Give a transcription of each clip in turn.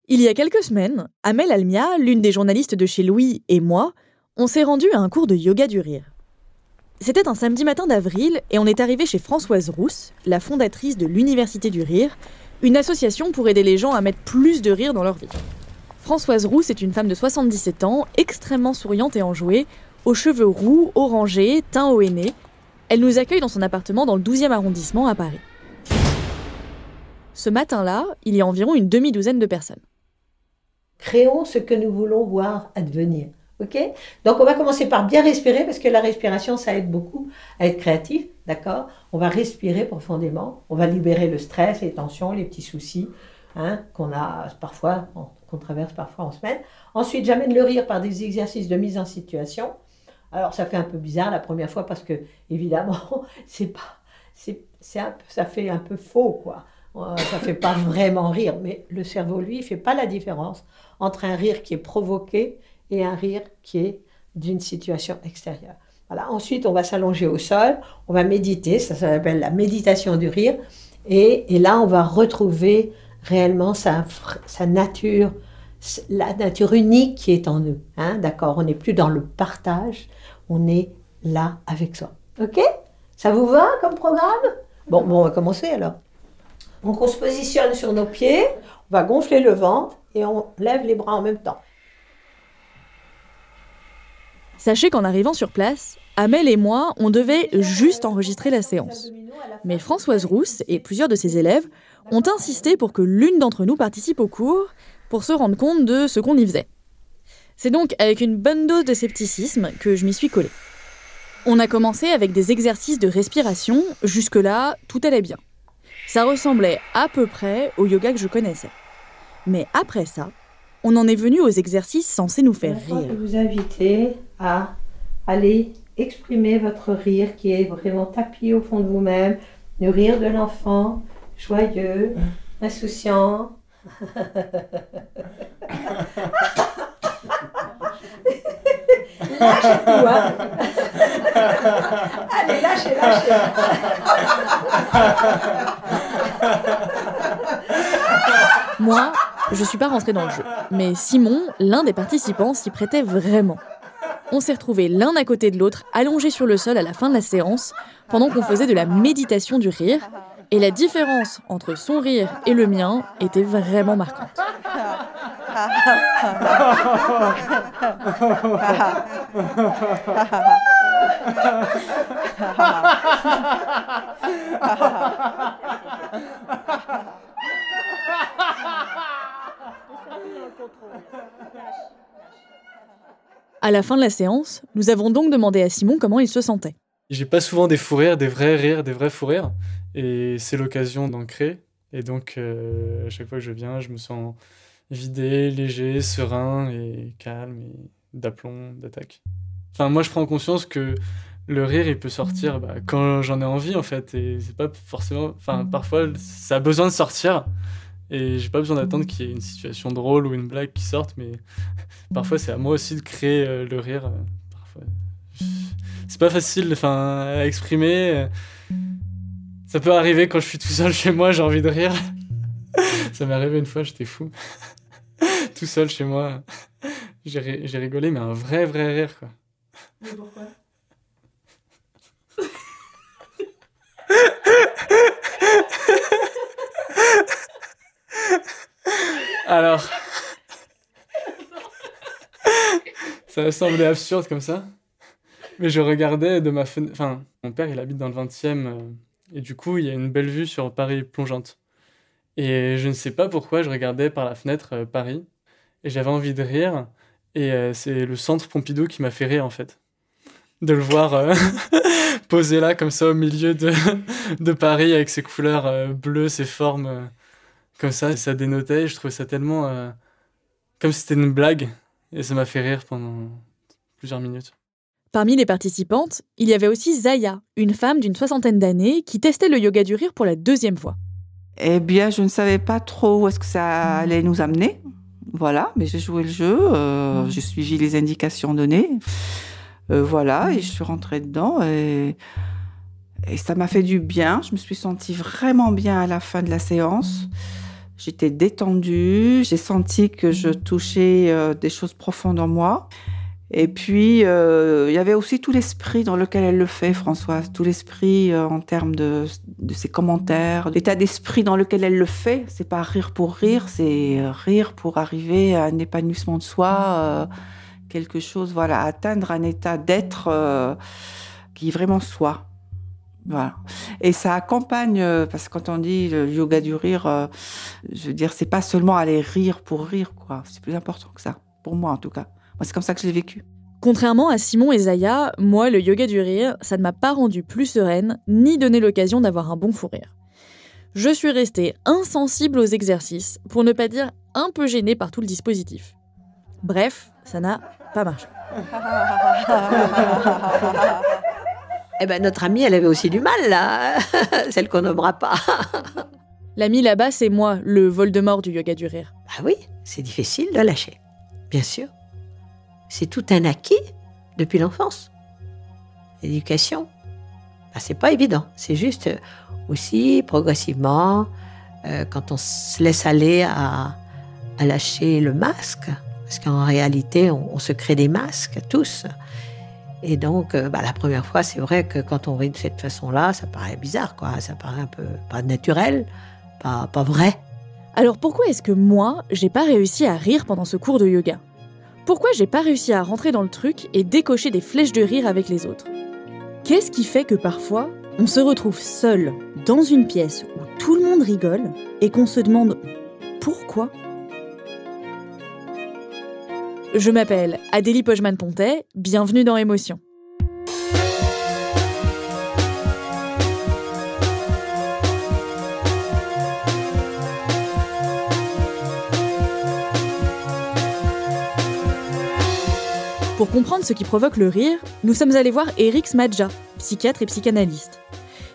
Il y a quelques semaines, Amel Almia, l'une des journalistes de chez Louis, et moi, on s'est rendus à un cours de yoga du rire. C'était un samedi matin d'avril et on est arrivé chez Françoise Rousse, la fondatrice de l'Université du Rire, une association pour aider les gens à mettre plus de rire dans leur vie. Françoise Rousse est une femme de 77 ans, extrêmement souriante et enjouée, aux cheveux roux, orangés, teint henné. Elle nous accueille dans son appartement dans le 12e arrondissement à Paris. Ce matin-là, il y a environ une demi-douzaine de personnes. Créons ce que nous voulons voir advenir. Okay, donc on va commencer par bien respirer parce que la respiration ça aide beaucoup à être créatif, d'accord. On va respirer profondément, on va libérer le stress, les tensions, les petits soucis qu'on a parfois, qu'on traverse parfois en semaine. Ensuite j'amène le rire par des exercices de mise en situation. Alors ça fait un peu bizarre la première fois parce que évidemment ça fait un peu faux quoi. Ça fait pas vraiment rire, mais le cerveau lui il fait pas la différence entre un rire qui est provoqué et un rire qui est d'une situation extérieure. Voilà. Ensuite, on va s'allonger au sol, on va méditer, ça s'appelle la méditation du rire, et là, on va retrouver réellement sa nature, la nature unique qui est en nous. D'accord, on n'est plus dans le partage, on est là avec soi. Ok? Ça vous va comme programme? Bon, on va commencer alors. Donc, on se positionne sur nos pieds, on va gonfler le ventre et on lève les bras en même temps. Sachez qu'en arrivant sur place, Amel et moi, on devait juste enregistrer la séance. Mais Françoise Rousse et plusieurs de ses élèves ont insisté pour que l'une d'entre nous participe au cours pour se rendre compte de ce qu'on y faisait. C'est donc avec une bonne dose de scepticisme que je m'y suis collée. On a commencé avec des exercices de respiration, jusque-là, tout allait bien. Ça ressemblait à peu près au yoga que je connaissais. Mais après ça, on en est venu aux exercices censés nous faire rire. Je vais vous inviter à aller exprimer votre rire qui est vraiment tapis au fond de vous-même, le rire de l'enfant, joyeux, insouciant. Lâchez tout, hein. Allez, lâchez. Moi, je suis pas rentrée dans le jeu. Mais Simon, l'un des participants, s'y prêtait vraiment. On s'est retrouvés l'un à côté de l'autre, allongés sur le sol à la fin de la séance, pendant qu'on faisait de la méditation du rire. Et la différence entre son rire et le mien était vraiment marquante. À la fin de la séance, nous avons donc demandé à Simon comment il se sentait. J'ai pas souvent des fous rires, des vrais fous rires. Et c'est l'occasion d'en créer. Et donc, à chaque fois que je viens, je me sens vidé, léger, serein et calme et d'aplomb, d'attaque. Enfin, moi, je prends conscience que le rire, il peut sortir quand j'en ai envie, en fait. Et c'est pas forcément... Enfin, parfois, ça a besoin de sortir. Et j'ai pas besoin d'attendre qu'il y ait une situation drôle ou une blague qui sorte, mais parfois c'est à moi aussi de créer le rire. Parfois, c'est pas facile à exprimer. Ça peut arriver quand je suis tout seul chez moi, j'ai envie de rire. Ça m'est arrivé une fois, j'étais fou. Tout seul chez moi, j'ai rigolé, mais un vrai rire, quoi. Mais pourquoi ? Alors, ça va sembler absurde comme ça, mais je regardais de ma fenêtre... Enfin, mon père, il habite dans le 20e, et du coup, il y a une belle vue sur Paris plongeante. Et je ne sais pas pourquoi, je regardais par la fenêtre Paris, et j'avais envie de rire, et c'est le centre Pompidou qui m'a fait rire, en fait. De le voir posé là, comme ça, au milieu de Paris, avec ses couleurs bleues, ses formes... Comme ça dénotait, je trouvais ça tellement... comme si c'était une blague, et ça m'a fait rire pendant plusieurs minutes. Parmi les participantes, il y avait aussi Zaya, une femme d'une 60aine d'années qui testait le yoga du rire pour la 2e fois. Eh bien, je ne savais pas trop où est-ce que ça allait nous amener. Voilà, mais j'ai joué le jeu, j'ai suivi les indications données. Voilà, et je suis rentrée dedans, et ça m'a fait du bien. Je me suis sentie vraiment bien à la fin de la séance. J'étais détendue, j'ai senti que je touchais des choses profondes en moi. Et puis, il y avait aussi tout l'esprit dans lequel elle le fait, Françoise. Tout l'esprit en termes de ses commentaires, l'état d'esprit dans lequel elle le fait. C'est pas rire pour rire, c'est rire pour arriver à un épanouissement de soi, quelque chose, voilà, atteindre un état d'être qui est vraiment soi. Voilà. Et ça accompagne, parce que quand on dit le yoga du rire, je veux dire, c'est pas seulement aller rire pour rire, quoi. C'est plus important que ça, pour moi en tout cas. Moi, c'est comme ça que je l'ai vécu. Contrairement à Simon et Zaya, moi, le yoga du rire, ça ne m'a pas rendue plus sereine, ni donné l'occasion d'avoir un bon fou rire. Je suis restée insensible aux exercices, pour ne pas dire un peu gênée par tout le dispositif. Bref, ça n'a pas marché. Eh ben, notre amie, elle avait aussi du mal, là. Celle qu'on nommera pas. L'ami là-bas, c'est moi, le Voldemort du yoga du rire. Ah oui, c'est difficile de lâcher. Bien sûr. C'est tout un acquis depuis l'enfance. L'éducation, c'est pas évident. C'est juste aussi progressivement, quand on se laisse aller à lâcher le masque, parce qu'en réalité, on se crée des masques tous. Et donc, la première fois, c'est vrai que quand on rit de cette façon-là, ça paraît bizarre, quoi. Ça paraît un peu pas naturel, pas vrai. Alors pourquoi est-ce que moi, j'ai pas réussi à rire pendant ce cours de yoga ? Pourquoi j'ai pas réussi à rentrer dans le truc et décocher des flèches de rire avec les autres ? Qu'est-ce qui fait que parfois, on se retrouve seul dans une pièce où tout le monde rigole et qu'on se demande pourquoi ? Je m'appelle Adélie Pojman-Pontet, bienvenue dans Émotion. Pour comprendre ce qui provoque le rire, nous sommes allés voir Eric Smadja, psychiatre et psychanalyste.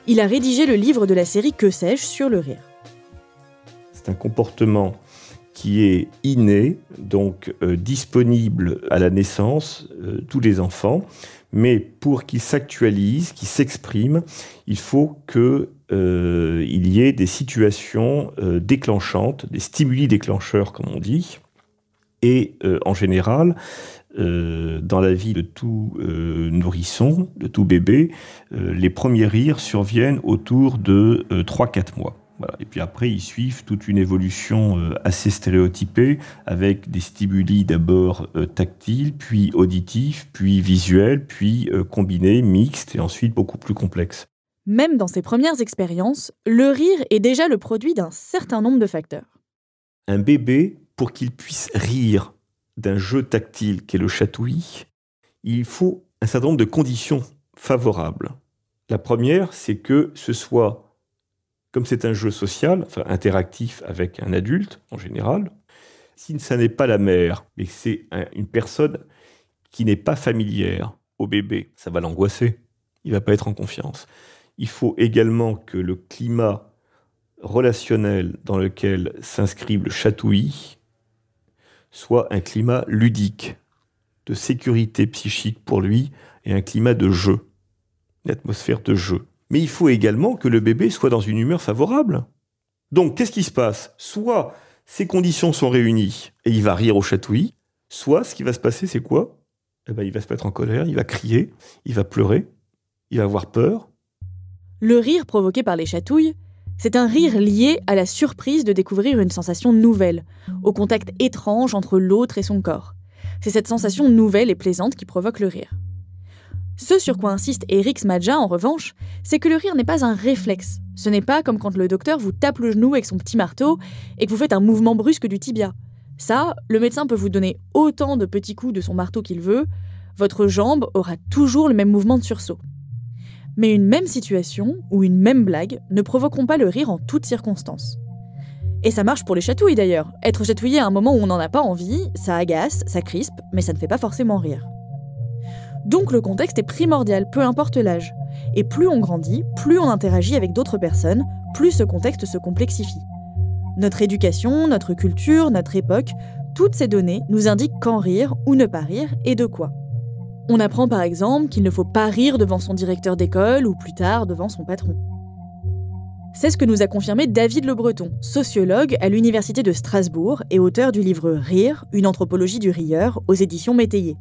Il a rédigé le livre de la série Que sais-je sur le rire. C'est un comportement qui est inné, donc disponible à la naissance, tous les enfants, mais pour qu'il s'actualise, qu'il s'exprime, il faut qu'il y ait des situations déclenchantes, des stimuli déclencheurs, comme on dit, et en général, dans la vie de tout nourrisson, de tout bébé, les premiers rires surviennent autour de 3-4 mois. Voilà. Et puis après, ils suivent toute une évolution assez stéréotypée, avec des stimuli d'abord tactiles, puis auditifs, puis visuels, puis combinés, mixtes, et ensuite beaucoup plus complexes. Même dans ses premières expériences, le rire est déjà le produit d'un certain nombre de facteurs. Un bébé, pour qu'il puisse rire d'un jeu tactile qu'est le chatouillis, il faut un certain nombre de conditions favorables. La première, c'est que ce soit, comme c'est un jeu social, enfin interactif avec un adulte en général, si ça n'est pas la mère, mais que c'est une personne qui n'est pas familière au bébé, ça va l'angoisser, il ne va pas être en confiance. Il faut également que le climat relationnel dans lequel s'inscrit le chatouillis soit un climat ludique, de sécurité psychique pour lui, et un climat de jeu, une atmosphère de jeu. Mais il faut également que le bébé soit dans une humeur favorable. Donc, qu'est-ce qui se passe ? Soit ces conditions sont réunies et il va rire au chatouillis, soit ce qui va se passer, c'est quoi ? Il va se mettre en colère, il va crier, il va pleurer, il va avoir peur. Le rire provoqué par les chatouilles, c'est un rire lié à la surprise de découvrir une sensation nouvelle, au contact étrange entre l'autre et son corps. C'est cette sensation nouvelle et plaisante qui provoque le rire. Ce sur quoi insiste Eric Smadja, en revanche, c'est que le rire n'est pas un réflexe. Ce n'est pas comme quand le docteur vous tape le genou avec son petit marteau et que vous faites un mouvement brusque du tibia. Ça, le médecin peut vous donner autant de petits coups de son marteau qu'il veut, votre jambe aura toujours le même mouvement de sursaut. Mais une même situation ou une même blague ne provoqueront pas le rire en toutes circonstances. Et ça marche pour les chatouilles d'ailleurs. Être chatouillé à un moment où on n'en a pas envie, ça agace, ça crispe, mais ça ne fait pas forcément rire. Donc le contexte est primordial, peu importe l'âge. Et plus on grandit, plus on interagit avec d'autres personnes, plus ce contexte se complexifie. Notre éducation, notre culture, notre époque, toutes ces données nous indiquent quand rire ou ne pas rire et de quoi. On apprend par exemple qu'il ne faut pas rire devant son directeur d'école ou plus tard devant son patron. C'est ce que nous a confirmé David Le Breton, sociologue à l'Université de Strasbourg et auteur du livre Rire, une anthropologie du rieur, aux éditions Métayer.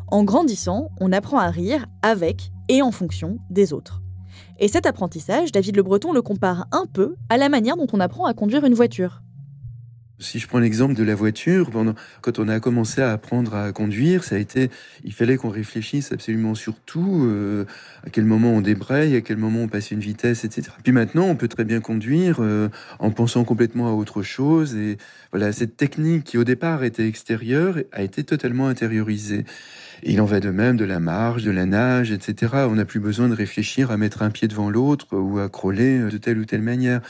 En grandissant, on apprend à rire avec et en fonction des autres. Et cet apprentissage, David Le Breton le compare un peu à la manière dont on apprend à conduire une voiture. Si je prends l'exemple de la voiture, quand on a commencé à apprendre à conduire, il fallait qu'on réfléchisse absolument sur tout, à quel moment on débraye, à quel moment on passe une vitesse, etc. Puis maintenant, on peut très bien conduire en pensant complètement à autre chose. Et voilà, cette technique qui au départ était extérieure a été totalement intériorisée. Et il en va de même de la marche, de la nage, etc. On n'a plus besoin de réfléchir à mettre un pied devant l'autre ou à crawler de telle ou telle manière.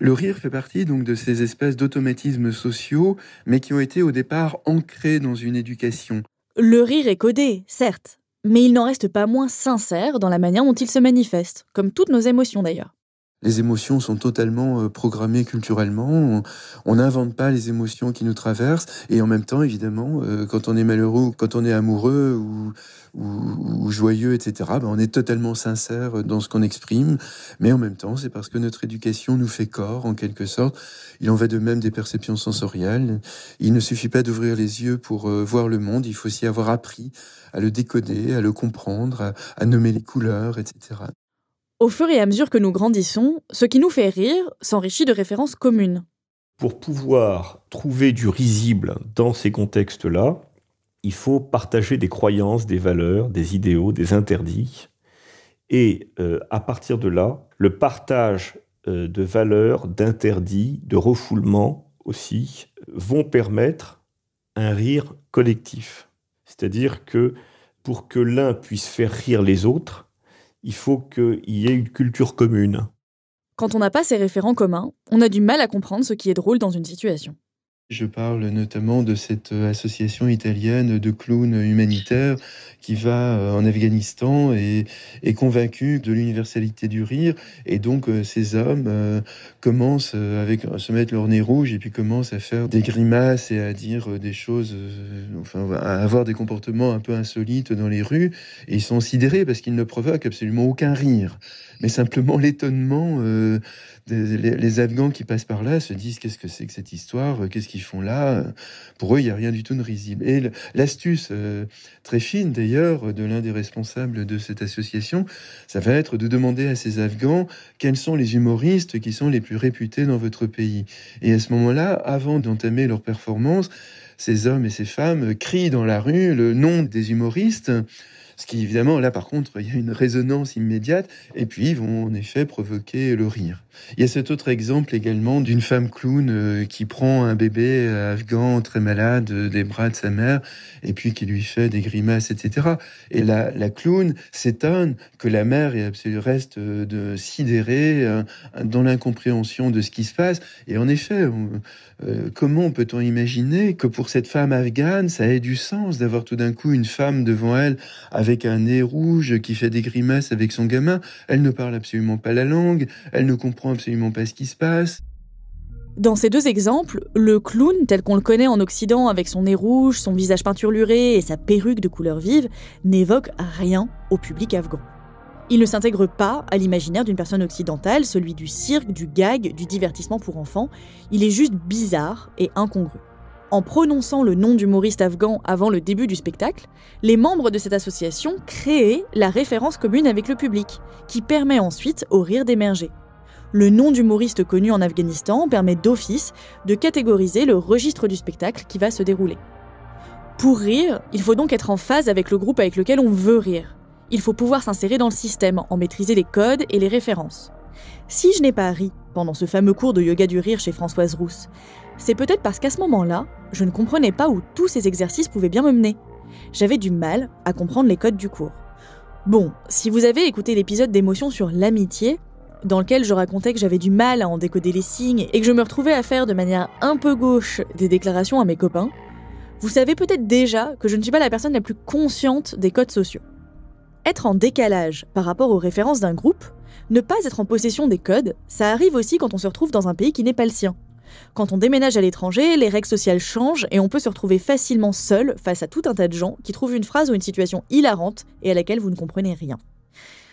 Le rire fait partie donc de ces espèces d'automatismes sociaux, mais qui ont été au départ ancrés dans une éducation. Le rire est codé, certes, mais il n'en reste pas moins sincère dans la manière dont il se manifeste, comme toutes nos émotions d'ailleurs. Les émotions sont totalement programmées culturellement. On n'invente pas les émotions qui nous traversent. Et en même temps, évidemment, quand on est malheureux, quand on est amoureux ou joyeux, etc., on est totalement sincère dans ce qu'on exprime. Mais en même temps, c'est parce que notre éducation nous fait corps, en quelque sorte. Il en va de même des perceptions sensorielles. Il ne suffit pas d'ouvrir les yeux pour voir le monde. Il faut aussi avoir appris à le décoder, à le comprendre, à nommer les couleurs, etc. Au fur et à mesure que nous grandissons, ce qui nous fait rire s'enrichit de références communes. Pour pouvoir trouver du risible dans ces contextes-là, il faut partager des croyances, des valeurs, des idéaux, des interdits. Et à partir de là, le partage de valeurs, d'interdits, de refoulements aussi, vont permettre un rire collectif. C'est-à-dire que pour que l'un puisse faire rire les autres, il faut qu'il y ait une culture commune. Quand on n'a pas ces référents communs, on a du mal à comprendre ce qui est drôle dans une situation. Je parle notamment de cette association italienne de clowns humanitaires qui va en Afghanistan et est convaincue de l'universalité du rire. Et donc ces hommes commencent à se mettre leur nez rouge et puis commencent à faire des grimaces et à dire des choses, à avoir des comportements un peu insolites dans les rues. Et ils sont sidérés parce qu'ils ne provoquent absolument aucun rire. Mais simplement l'étonnement, les Afghans qui passent par là se disent qu'est-ce que c'est que cette histoire, qu'est-ce qu'ils font là. Pour eux, il n'y a rien du tout de risible. Et l'astuce très fine d'ailleurs de l'un des responsables de cette association, ça va être de demander à ces Afghans quels sont les humoristes qui sont les plus réputés dans votre pays. Et à ce moment-là, avant d'entamer leur performance, ces hommes et ces femmes crient dans la rue le nom des humoristes. Ce qui, évidemment, là, par contre, il y a une résonance immédiate, et puis ils vont, en effet, provoquer le rire. Il y a cet autre exemple également d'une femme clown qui prend un bébé afghan très malade des bras de sa mère, et puis qui lui fait des grimaces, etc. Et la clown s'étonne que la mère reste sidérée dans l'incompréhension de ce qui se passe. Et en effet, comment peut-on imaginer que pour cette femme afghane, ça ait du sens d'avoir tout d'un coup une femme devant elle avec un nez rouge qui fait des grimaces avec son gamin? Elle ne parle absolument pas la langue, elle ne comprend absolument pas ce qui se passe. Dans ces deux exemples, le clown, tel qu'on le connaît en Occident avec son nez rouge, son visage peinturluré et sa perruque de couleur vive, n'évoque rien au public afghan. Il ne s'intègre pas à l'imaginaire d'une personne occidentale, celui du cirque, du gag, du divertissement pour enfants. Il est juste bizarre et incongru. En prononçant le nom d'humoriste afghan avant le début du spectacle, les membres de cette association créaient la référence commune avec le public, qui permet ensuite au rire d'émerger. Le nom d'humoriste connu en Afghanistan permet d'office de catégoriser le registre du spectacle qui va se dérouler. Pour rire, il faut donc être en phase avec le groupe avec lequel on veut rire. Il faut pouvoir s'insérer dans le système, en maîtriser les codes et les références. Si je n'ai pas ri pendant ce fameux cours de yoga du rire chez Françoise Rousse, c'est peut-être parce qu'à ce moment-là, je ne comprenais pas où tous ces exercices pouvaient bien me mener. J'avais du mal à comprendre les codes du cours. Bon, si vous avez écouté l'épisode d'émotion sur l'amitié, dans lequel je racontais que j'avais du mal à en décoder les signes et que je me retrouvais à faire de manière un peu gauche des déclarations à mes copains, vous savez peut-être déjà que je ne suis pas la personne la plus consciente des codes sociaux. Être en décalage par rapport aux références d'un groupe, ne pas être en possession des codes, ça arrive aussi quand on se retrouve dans un pays qui n'est pas le sien. Quand on déménage à l'étranger, les règles sociales changent et on peut se retrouver facilement seul face à tout un tas de gens qui trouvent une phrase ou une situation hilarante et à laquelle vous ne comprenez rien.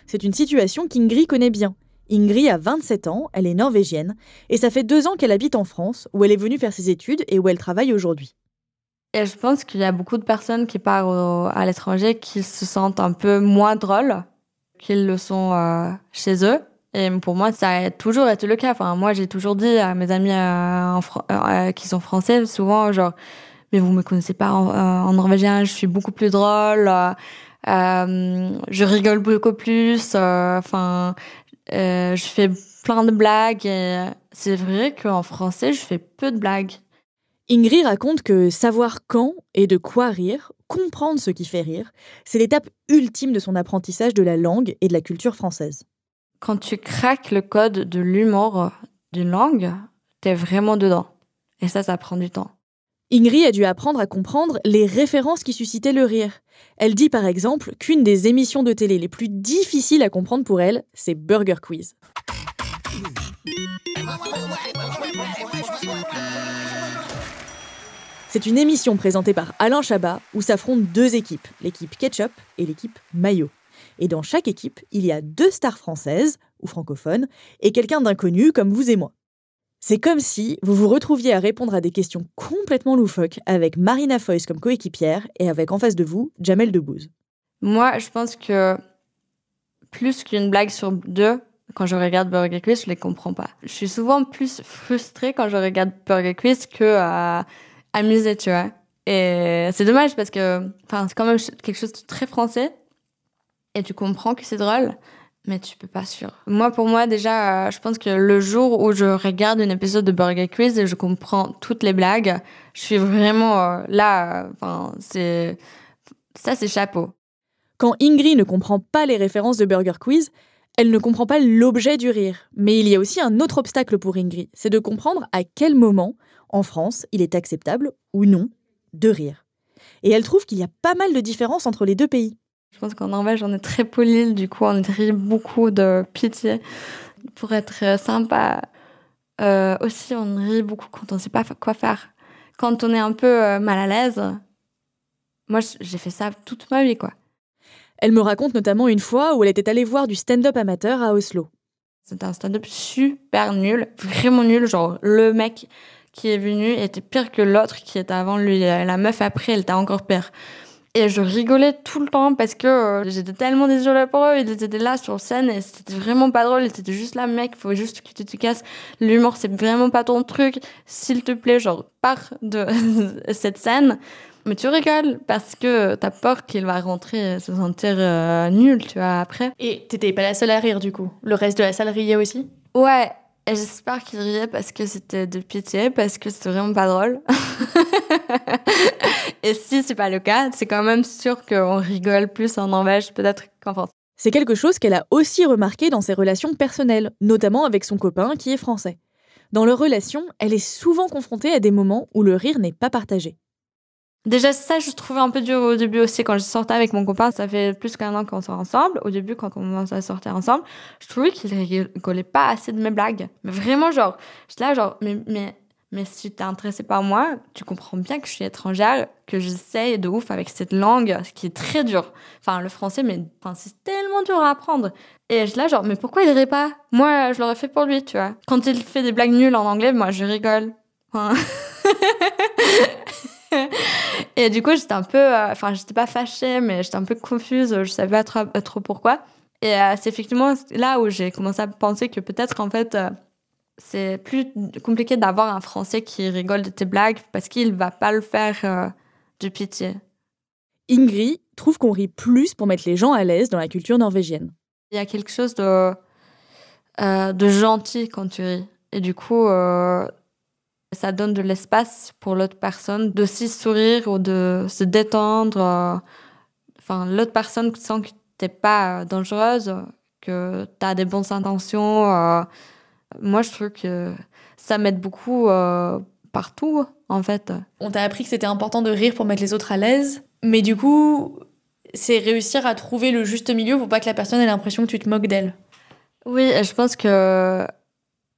C'est une situation qu'Ingrid connaît bien Ingrid a 27 ans, elle est norvégienne, et ça fait 2 ans qu'elle habite en France, où elle est venue faire ses études et où elle travaille aujourd'hui. Et je pense qu'il y a beaucoup de personnes qui partent à l'étranger qui se sentent un peu moins drôles qu'ils le sont chez eux. Et pour moi, ça a toujours été le cas. Enfin, moi, j'ai toujours dit à mes amis qui sont français, souvent, genre, mais vous me connaissez pas en norvégien, je suis beaucoup plus drôle, je rigole beaucoup plus, je fais plein de blagues. Et c'est vrai qu'en français, je fais peu de blagues. Ingrid raconte que savoir quand et de quoi rire, comprendre ce qui fait rire, c'est l'étape ultime de son apprentissage de la langue et de la culture française. Quand tu craques le code de l'humour d'une langue, t'es vraiment dedans. Et ça prend du temps. Ingrid a dû apprendre à comprendre les références qui suscitaient le rire. Elle dit par exemple qu'une des émissions de télé les plus difficiles à comprendre pour elle, c'est Burger Quiz. C'est une émission présentée par Alain Chabat où s'affrontent 2 équipes, l'équipe ketchup et l'équipe mayo. Et dans chaque équipe, il y a 2 stars françaises ou francophones et quelqu'un d'inconnu comme vous et moi. C'est comme si vous vous retrouviez à répondre à des questions complètement loufoques avec Marina Foïs comme coéquipière et avec en face de vous, Jamel Debbouze. Moi, je pense que plus qu'une blague sur 2, quand je regarde Burger Quiz, je les comprends pas. Je suis souvent plus frustrée quand je regarde Burger Quiz que amusée, tu vois. Et c'est dommage parce que c'est quand même quelque chose de très français et tu comprends que c'est drôle. Mais tu peux pas sûr. Pour moi, déjà, je pense que le jour où je regarde un épisode de Burger Quiz et je comprends toutes les blagues, je suis vraiment là. C'est chapeau. Quand Ingrid ne comprend pas les références de Burger Quiz, elle ne comprend pas l'objet du rire. Mais il y a aussi un autre obstacle pour Ingrid, c'est de comprendre à quel moment, en France, il est acceptable ou non de rire. Et elle trouve qu'il y a pas mal de différences entre les 2 pays. Je pense qu'en Norvège, on est très poli, du coup, on rit beaucoup de pitié pour être sympa. Aussi, on rit beaucoup quand on ne sait pas quoi faire. Quand on est un peu mal à l'aise, moi, j'ai fait ça toute ma vie, quoi. Elle me raconte notamment une fois où elle était allée voir du stand-up amateur à Oslo. C'était un stand-up super nul, vraiment nul. Genre, le mec qui est venu était pire que l'autre qui était avant lui. La meuf après, elle était encore pire. Et je rigolais tout le temps parce que j'étais tellement désolée pour eux. Ils étaient là sur scène et c'était vraiment pas drôle. Ils étaient juste là, mec, faut juste que tu te casses. L'humour, c'est vraiment pas ton truc. S'il te plaît, genre, pars de cette scène. Mais tu rigoles parce que t'as peur qu'il va rentrer et se sentir nul, tu vois, après. Et t'étais pas la seule à rire, du coup. Le reste de la salle riait aussi? Ouais. Et j'espère qu'il riait parce que c'était de pitié, parce que c'était vraiment pas drôle. Et si c'est pas le cas, c'est quand même sûr qu'on rigole plus en Norvège peut-être qu'en France. C'est quelque chose qu'elle a aussi remarqué dans ses relations personnelles, notamment avec son copain qui est français. Dans leur relation, elle est souvent confrontée à des moments où le rire n'est pas partagé. Déjà, ça, je trouvais un peu dur au début aussi. Quand je sortais avec mon copain, ça fait plus qu'1 an qu'on sort ensemble. Au début, quand on commençait à sortir ensemble, je trouvais qu'il rigolait pas assez de mes blagues. Mais vraiment, genre, j'étais là, genre, mais si t'es intéressé par moi, tu comprends bien que je suis étrangère, que j'essaye de ouf avec cette langue, ce qui est très dur. Le français, c'est tellement dur à apprendre. Et je là, genre, mais pourquoi il rirait pas? Moi, je l'aurais fait pour lui, tu vois. Quand il fait des blagues nulles en anglais, moi, je rigole. Et du coup, j'étais un peu... j'étais pas fâchée, mais j'étais un peu confuse. Je savais pas trop pourquoi. Et c'est effectivement là où j'ai commencé à penser que peut-être, en fait, c'est plus compliqué d'avoir un Français qui rigole de tes blagues parce qu'il va pas le faire de pitié. Ingrid trouve qu'on rit plus pour mettre les gens à l'aise dans la culture norvégienne. Il y a quelque chose de gentil quand tu ris. Et du coup... ça donne de l'espace pour l'autre personne de s'y sourire ou de se détendre. L'autre personne sent que t'es pas dangereuse, que t'as des bonnes intentions. Moi, je trouve que ça m'aide beaucoup partout, en fait. On t'a appris que c'était important de rire pour mettre les autres à l'aise, mais du coup, c'est réussir à trouver le juste milieu pour pas que la personne ait l'impression que tu te moques d'elle. Oui, et je pense que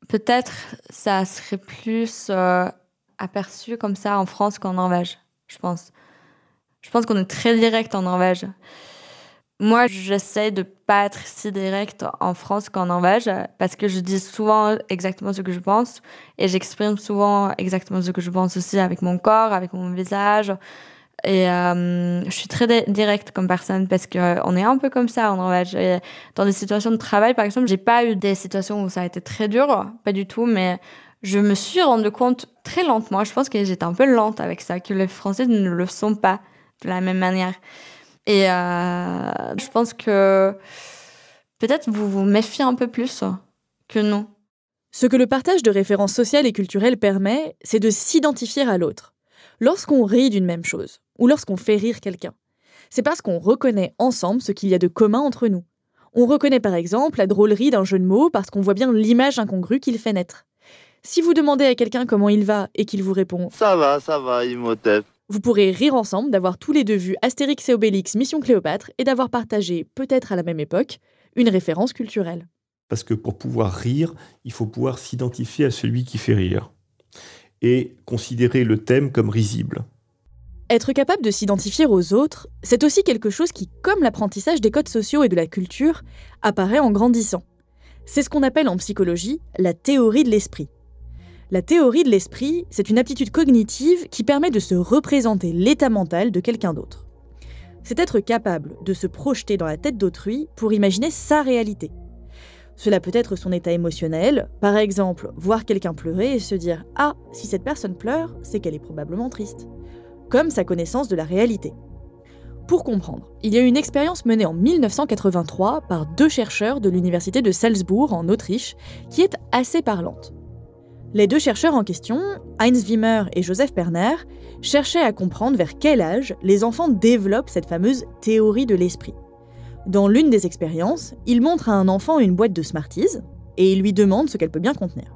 peut-être ça serait plus aperçu comme ça en France qu'en Norvège, je pense. Je pense qu'on est très direct en Norvège. Moi, j'essaie de pas être si directe en France qu'en Norvège parce que je dis souvent exactement ce que je pense et j'exprime souvent exactement ce que je pense aussi avec mon corps, avec mon visage. Et je suis très directe comme personne parce qu'on est un peu comme ça en Norvège. Et dans des situations de travail, par exemple, j'ai pas eu des situations où ça a été très dur, pas du tout, mais je me suis rendu compte très lentement, je pense que j'étais un peu lente avec ça, que les Français ne le sont pas de la même manière. Et je pense que peut-être vous vous méfiez un peu plus que nous. Ce que le partage de références sociales et culturelles permet, c'est de s'identifier à l'autre. Lorsqu'on rit d'une même chose, ou lorsqu'on fait rire quelqu'un, c'est parce qu'on reconnaît ensemble ce qu'il y a de commun entre nous. On reconnaît par exemple la drôlerie d'un jeu de mots parce qu'on voit bien l'image incongrue qu'il fait naître. Si vous demandez à quelqu'un comment il va et qu'il vous répond « Ça va, Imhotep », vous pourrez rire ensemble d'avoir tous les deux vu Astérix et Obélix Mission Cléopâtre et d'avoir partagé, peut-être à la même époque, une référence culturelle. Parce que pour pouvoir rire, il faut pouvoir s'identifier à celui qui fait rire et considérer le thème comme risible. Être capable de s'identifier aux autres, c'est aussi quelque chose qui, comme l'apprentissage des codes sociaux et de la culture, apparaît en grandissant. C'est ce qu'on appelle en psychologie la théorie de l'esprit. La théorie de l'esprit, c'est une aptitude cognitive qui permet de se représenter l'état mental de quelqu'un d'autre. C'est être capable de se projeter dans la tête d'autrui pour imaginer sa réalité. Cela peut être son état émotionnel, par exemple, voir quelqu'un pleurer et se dire « Ah, si cette personne pleure, c'est qu'elle est probablement triste », comme sa connaissance de la réalité. Pour comprendre, il y a eu une expérience menée en 1983 par 2 chercheurs de l'université de Salzbourg en Autriche qui est assez parlante. Les 2 chercheurs en question, Heinz Wimmer et Joseph Perner, cherchaient à comprendre vers quel âge les enfants développent cette fameuse théorie de l'esprit. Dans l'une des expériences, ils montrent à un enfant une boîte de Smarties et ils lui demandent ce qu'elle peut bien contenir.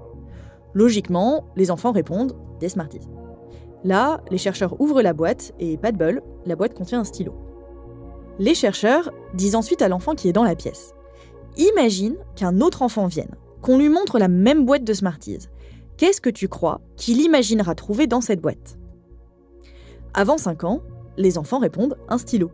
Logiquement, les enfants répondent « des Smarties ». Là, les chercheurs ouvrent la boîte et, pas de bol, la boîte contient un stylo. Les chercheurs disent ensuite à l'enfant qui est dans la pièce « Imagine qu'un autre enfant vienne, qu'on lui montre la même boîte de Smarties. Qu'est-ce que tu crois qu'il imaginera trouver dans cette boîte ?» Avant 5 ans, les enfants répondent « un stylo ».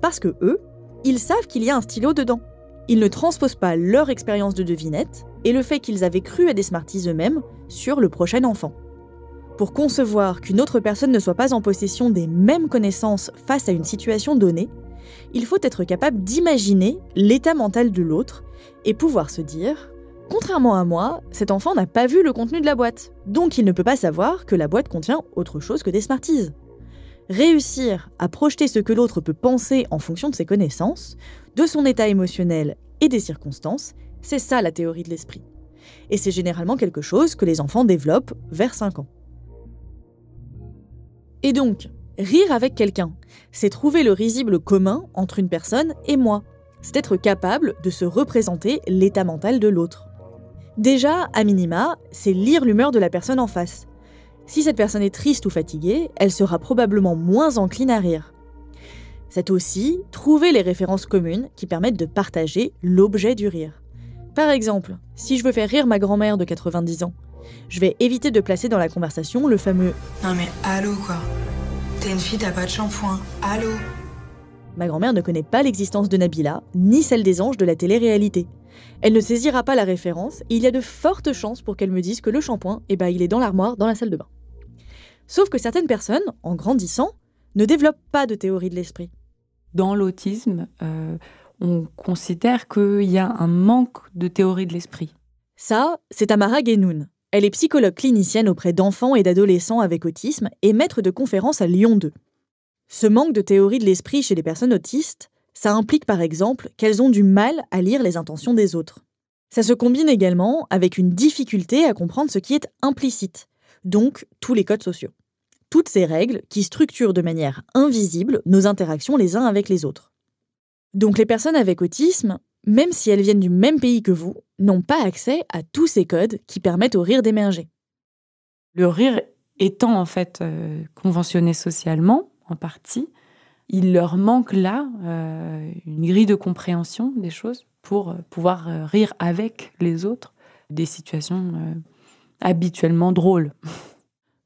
Parce que eux, ils savent qu'il y a un stylo dedans. Ils ne transposent pas leur expérience de devinette et le fait qu'ils avaient cru à des Smarties eux-mêmes sur le prochain enfant. Pour concevoir qu'une autre personne ne soit pas en possession des mêmes connaissances face à une situation donnée, il faut être capable d'imaginer l'état mental de l'autre et pouvoir se dire « Contrairement à moi, cet enfant n'a pas vu le contenu de la boîte, donc il ne peut pas savoir que la boîte contient autre chose que des Smarties. » Réussir à projeter ce que l'autre peut penser en fonction de ses connaissances, de son état émotionnel et des circonstances, c'est ça la théorie de l'esprit. Et c'est généralement quelque chose que les enfants développent vers 5 ans. Et donc, rire avec quelqu'un, c'est trouver le risible commun entre une personne et moi. C'est être capable de se représenter l'état mental de l'autre. Déjà, à minima, c'est lire l'humeur de la personne en face. Si cette personne est triste ou fatiguée, elle sera probablement moins encline à rire. C'est aussi trouver les références communes qui permettent de partager l'objet du rire. Par exemple, si je veux faire rire ma grand-mère de 90 ans, je vais éviter de placer dans la conversation le fameux « Non mais allô quoi, t'es une fille, t'as pas de shampoing, allô ?» Ma grand-mère ne connaît pas l'existence de Nabila, ni celle des anges de la télé-réalité. Elle ne saisira pas la référence et il y a de fortes chances pour qu'elle me dise que le shampoing, il est dans l'armoire, dans la salle de bain. Sauf que certaines personnes, en grandissant, ne développent pas de théorie de l'esprit. Dans l'autisme, on considère qu'il y a un manque de théorie de l'esprit. Ça, c'est Tamara Guénoun. Elle est psychologue clinicienne auprès d'enfants et d'adolescents avec autisme et maître de conférences à Lyon 2. Ce manque de théorie de l'esprit chez les personnes autistes, ça implique par exemple qu'elles ont du mal à lire les intentions des autres. Ça se combine également avec une difficulté à comprendre ce qui est implicite, donc tous les codes sociaux. Toutes ces règles qui structurent de manière invisible nos interactions les uns avec les autres. Donc les personnes avec autisme, même si elles viennent du même pays que vous, n'ont pas accès à tous ces codes qui permettent au rire d'émerger. Le rire étant en fait conventionné socialement, en partie, il leur manque là une grille de compréhension des choses pour pouvoir rire avec les autres des situations habituellement drôles.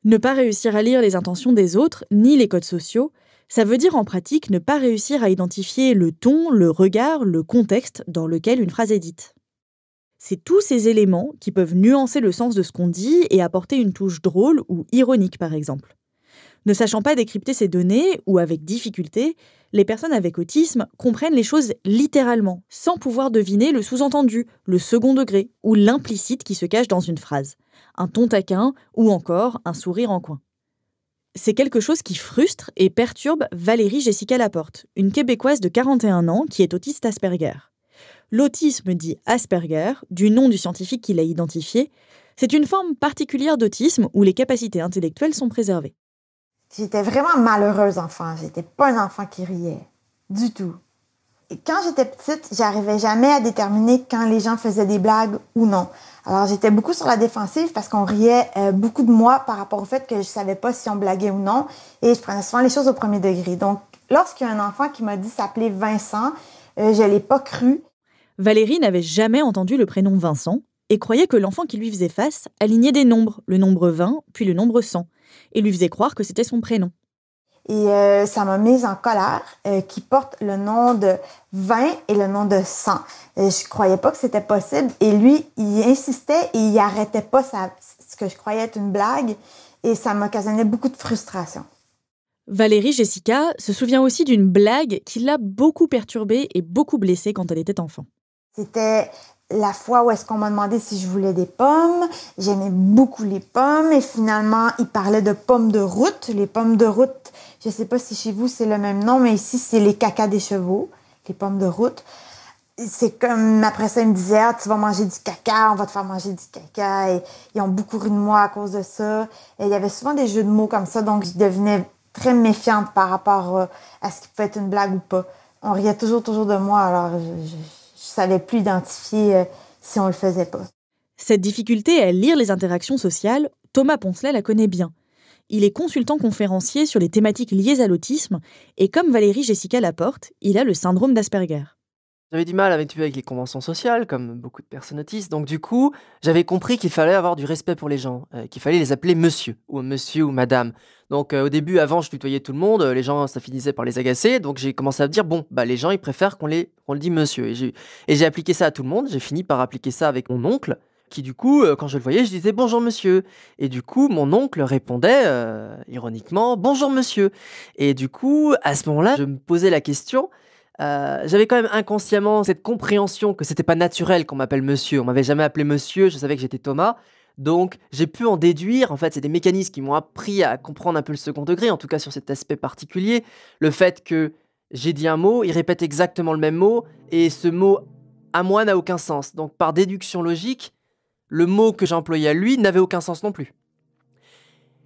Ne pas réussir à lire les intentions des autres, ni les codes sociaux, Ça veut dire en pratique ne pas réussir à identifier le ton, le regard, le contexte dans lequel une phrase est dite. C'est tous ces éléments qui peuvent nuancer le sens de ce qu'on dit et apporter une touche drôle ou ironique par exemple. Ne sachant pas décrypter ces données, ou avec difficulté, les personnes avec autisme comprennent les choses littéralement, sans pouvoir deviner le sous-entendu, le second degré ou l'implicite qui se cache dans une phrase, un ton taquin ou encore un sourire en coin. C'est quelque chose qui frustre et perturbe Valérie Jessica Laporte, une Québécoise de 41 ans qui est autiste Asperger. L'autisme dit Asperger, du nom du scientifique qui l'a identifié, c'est une forme particulière d'autisme où les capacités intellectuelles sont préservées. J'étais vraiment malheureuse enfant. J'étais pas un enfant qui riait. Du tout. Et quand j'étais petite, j'arrivais jamais à déterminer quand les gens faisaient des blagues ou non. Alors, j'étais beaucoup sur la défensive parce qu'on riait beaucoup de moi par rapport au fait que je savais pas si on blaguait ou non. Et je prenais souvent les choses au premier degré. Donc, lorsqu'il y a un enfant qui m'a dit s'appeler Vincent, je l'ai pas cru. Valérie n'avait jamais entendu le prénom Vincent et croyait que l'enfant qui lui faisait face alignait des nombres, le nombre 20 puis le nombre 100. Et lui faisait croire que c'était son prénom. Et ça m'a mise en colère, qui porte le nom de 20 et le nom de 100. Je croyais pas que c'était possible. Et lui, il insistait et il arrêtait pas ce que je croyais être une blague. Et ça m'occasionnait beaucoup de frustration. Valérie Jessica se souvient aussi d'une blague qui l'a beaucoup perturbée et beaucoup blessée quand elle était enfant. C'était la fois où est-ce qu'on m'a demandé si je voulais des pommes. J'aimais beaucoup les pommes et finalement, il parlait de pommes de route. Les pommes de route, je sais pas si chez vous c'est le même nom, mais ici c'est les cacas des chevaux, les pommes de route. C'est comme, après ça, il me disait, tu vas manger du caca, on va te faire manger du caca. Et ils ont beaucoup ri de moi à cause de ça. Et il y avait souvent des jeux de mots comme ça, donc je devenais très méfiante par rapport à ce qui pouvait être une blague ou pas. On riait toujours de moi, alors je savais plus identifier si on le faisait pas. Cette difficulté à lire les interactions sociales, Thomas Poncelet la connaît bien. Il est consultant conférencier sur les thématiques liées à l'autisme et comme Valérie Jessica Laporte, il a le syndrome d'Asperger. J'avais du mal avec les conventions sociales, comme beaucoup de personnes autistes. Donc du coup, j'avais compris qu'il fallait avoir du respect pour les gens, qu'il fallait les appeler monsieur ou madame. Donc au début, avant, je tutoyais tout le monde, les gens, ça finissait par les agacer. Donc j'ai commencé à me dire, bon, les gens, ils préfèrent qu'on le dit monsieur. Et j'ai appliqué ça à tout le monde. J'ai fini par appliquer ça avec mon oncle, qui du coup, quand je le voyais, je disais bonjour monsieur. Et du coup, mon oncle répondait, ironiquement, bonjour monsieur. Et du coup, à ce moment-là, je me posais la question... j'avais quand même inconsciemment cette compréhension que c'était pas naturel qu'on m'appelle monsieur. On m'avait jamais appelé monsieur, je savais que j'étais Thomas. Donc j'ai pu en déduire, en fait c'est des mécanismes qui m'ont appris à comprendre un peu le second degré, en tout cas sur cet aspect particulier. Le fait que j'ai dit un mot, il répète exactement le même mot, et ce mot à moi n'a aucun sens. Donc par déduction logique, le mot que j'ai employé à lui n'avait aucun sens non plus.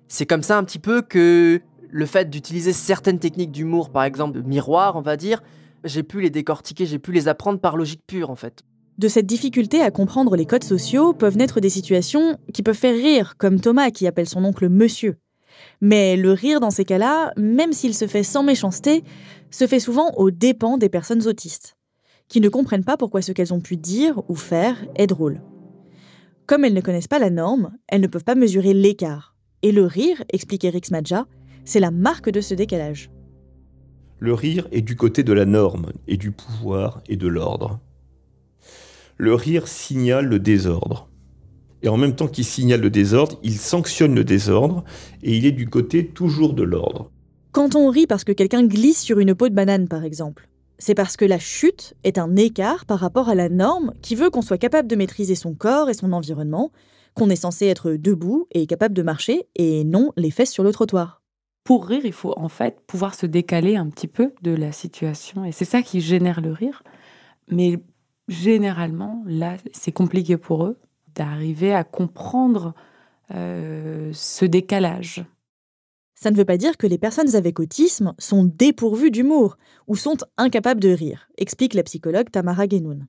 C'est comme ça un petit peu que le fait d'utiliser certaines techniques d'humour, par exemple de miroir on va dire, j'ai pu les décortiquer, j'ai pu les apprendre par logique pure, en fait. De cette difficulté à comprendre les codes sociaux peuvent naître des situations qui peuvent faire rire, comme Thomas qui appelle son oncle monsieur. Mais le rire dans ces cas-là, même s'il se fait sans méchanceté, se fait souvent aux dépens des personnes autistes, qui ne comprennent pas pourquoi ce qu'elles ont pu dire ou faire est drôle. Comme elles ne connaissent pas la norme, elles ne peuvent pas mesurer l'écart. Et le rire, explique Eric Smadja, c'est la marque de ce décalage. Le rire est du côté de la norme, et du pouvoir et de l'ordre. Le rire signale le désordre. Et en même temps qu'il signale le désordre, il sanctionne le désordre, et il est du côté toujours de l'ordre. Quand on rit parce que quelqu'un glisse sur une peau de banane, par exemple, c'est parce que la chute est un écart par rapport à la norme qui veut qu'on soit capable de maîtriser son corps et son environnement, qu'on est censé être debout et capable de marcher, et non les fesses sur le trottoir. Pour rire, il faut en fait pouvoir se décaler un petit peu de la situation. Et c'est ça qui génère le rire. Mais généralement, là, c'est compliqué pour eux d'arriver à comprendre ce décalage. Ça ne veut pas dire que les personnes avec autisme sont dépourvues d'humour ou sont incapables de rire, explique la psychologue Tamara Guénoun.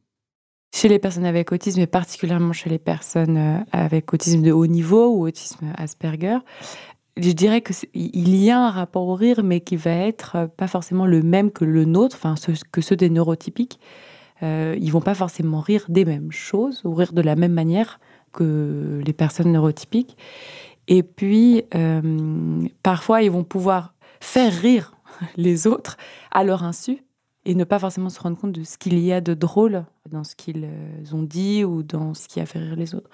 Chez les personnes avec autisme, et particulièrement chez les personnes avec autisme de haut niveau ou autisme Asperger, je dirais qu'il y a un rapport au rire, mais qui va être pas forcément le même que le nôtre, que ceux des neurotypiques. Ils vont pas forcément rire des mêmes choses, ou rire de la même manière que les personnes neurotypiques. Et puis, parfois, ils vont pouvoir faire rire les autres à leur insu et ne pas forcément se rendre compte de ce qu'il y a de drôle dans ce qu'ils ont dit ou dans ce qui a fait rire les autres.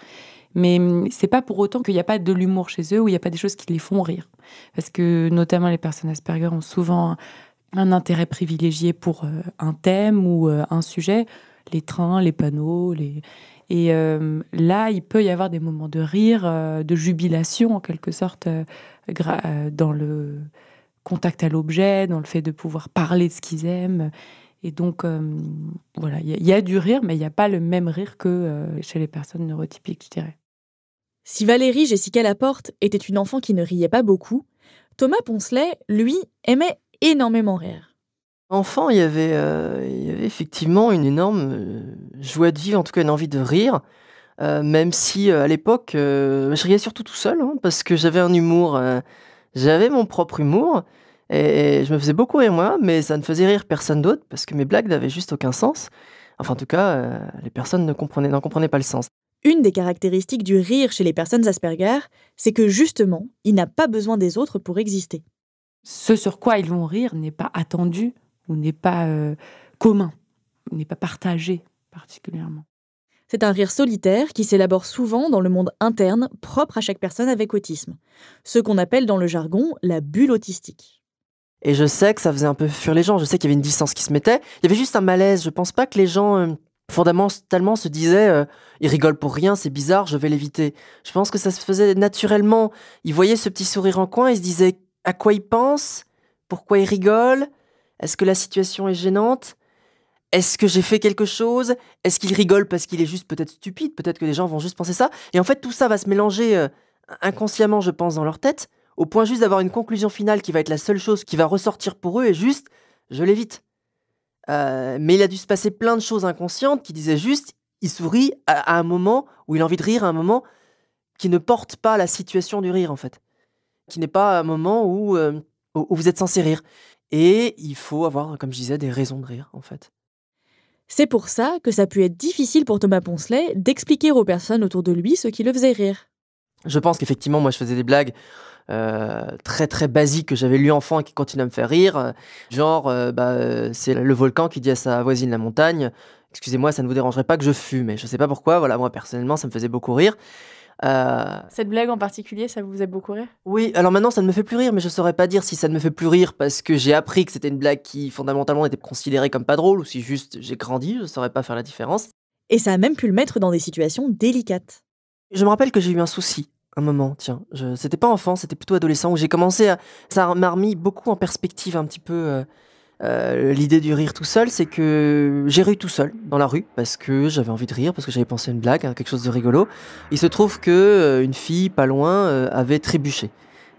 Mais c'est pas pour autant qu'il n'y a pas de l'humour chez eux ou il n'y a pas des choses qui les font rire. Parce que notamment les personnes Asperger ont souvent un intérêt privilégié pour un thème ou un sujet, les trains, les panneaux. Et là, il peut y avoir des moments de rire, de jubilation en quelque sorte, dans le contact à l'objet, dans le fait de pouvoir parler de ce qu'ils aiment. Et donc, voilà, il y a du rire, mais il n'y a pas le même rire que chez les personnes neurotypiques, je dirais. Si Valérie Jessica Laporte était une enfant qui ne riait pas beaucoup, Thomas Poncelet, lui, aimait énormément rire. Enfant, il y avait effectivement une énorme joie de vivre, en tout cas une envie de rire, même si à l'époque, je riais surtout tout seul, hein, parce que j'avais un humour, j'avais mon propre humour, et je me faisais beaucoup rire moi, mais ça ne faisait rire personne d'autre, parce que mes blagues n'avaient juste aucun sens. Enfin, en tout cas, les personnes n'en comprenaient pas le sens. Une des caractéristiques du rire chez les personnes Asperger, c'est que justement, il n'a pas besoin des autres pour exister. Ce sur quoi ils vont rire n'est pas attendu ou n'est pas commun, n'est pas partagé particulièrement. C'est un rire solitaire qui s'élabore souvent dans le monde interne propre à chaque personne avec autisme, ce qu'on appelle dans le jargon la bulle autistique. Et je sais que ça faisait un peu fuir les gens, je sais qu'il y avait une distance qui se mettait, il y avait juste un malaise, je pense pas que les gens fondamentalement se disaient il rigole pour rien, c'est bizarre, je vais l'éviter. Je pense que ça se faisait naturellement, ils voyaient ce petit sourire en coin, ils se disaient à quoi il pense, pourquoi il rigole, est-ce que la situation est gênante, est-ce que j'ai fait quelque chose, est-ce qu'il rigole parce qu'il est juste peut-être stupide, peut-être que les gens vont juste penser ça, et en fait tout ça va se mélanger inconsciemment je pense dans leur tête, au point juste d'avoir une conclusion finale qui va être la seule chose qui va ressortir pour eux et juste je l'évite. Mais il a dû se passer plein de choses inconscientes qui disaient juste il sourit à un moment où il a envie de rire, à un moment qui ne porte pas la situation du rire en fait, qui n'est pas un moment où vous êtes censé rire. Et il faut avoir, comme je disais, des raisons de rire en fait. C'est pour ça que ça a pu être difficile pour Thomas Poncelet d'expliquer aux personnes autour de lui ce qui le faisait rire. Je pense qu'effectivement, moi je faisais des blagues très très basiques que j'avais lues enfant et qui continuent à me faire rire. Genre, c'est le volcan qui dit à sa voisine la montagne « Excusez-moi, ça ne vous dérangerait pas que je fume ?» Et je sais pas pourquoi, voilà, moi personnellement, ça me faisait beaucoup rire. Cette blague en particulier, ça vous faisait beaucoup rire ? Oui, alors maintenant ça ne me fait plus rire, mais je saurais pas dire si ça ne me fait plus rire parce que j'ai appris que c'était une blague qui fondamentalement était considérée comme pas drôle ou si juste j'ai grandi, je saurais pas faire la différence. Et ça a même pu le mettre dans des situations délicates. Je me rappelle que j'ai eu un souci, un moment, tiens, c'était pas enfant, c'était plutôt adolescent où j'ai commencé à... Ça m'a remis beaucoup en perspective un petit peu l'idée du rire tout seul, c'est que j'ai ri tout seul dans la rue parce que j'avais envie de rire, parce que j'avais pensé à une blague, à quelque chose de rigolo. Il se trouve que une fille pas loin avait trébuché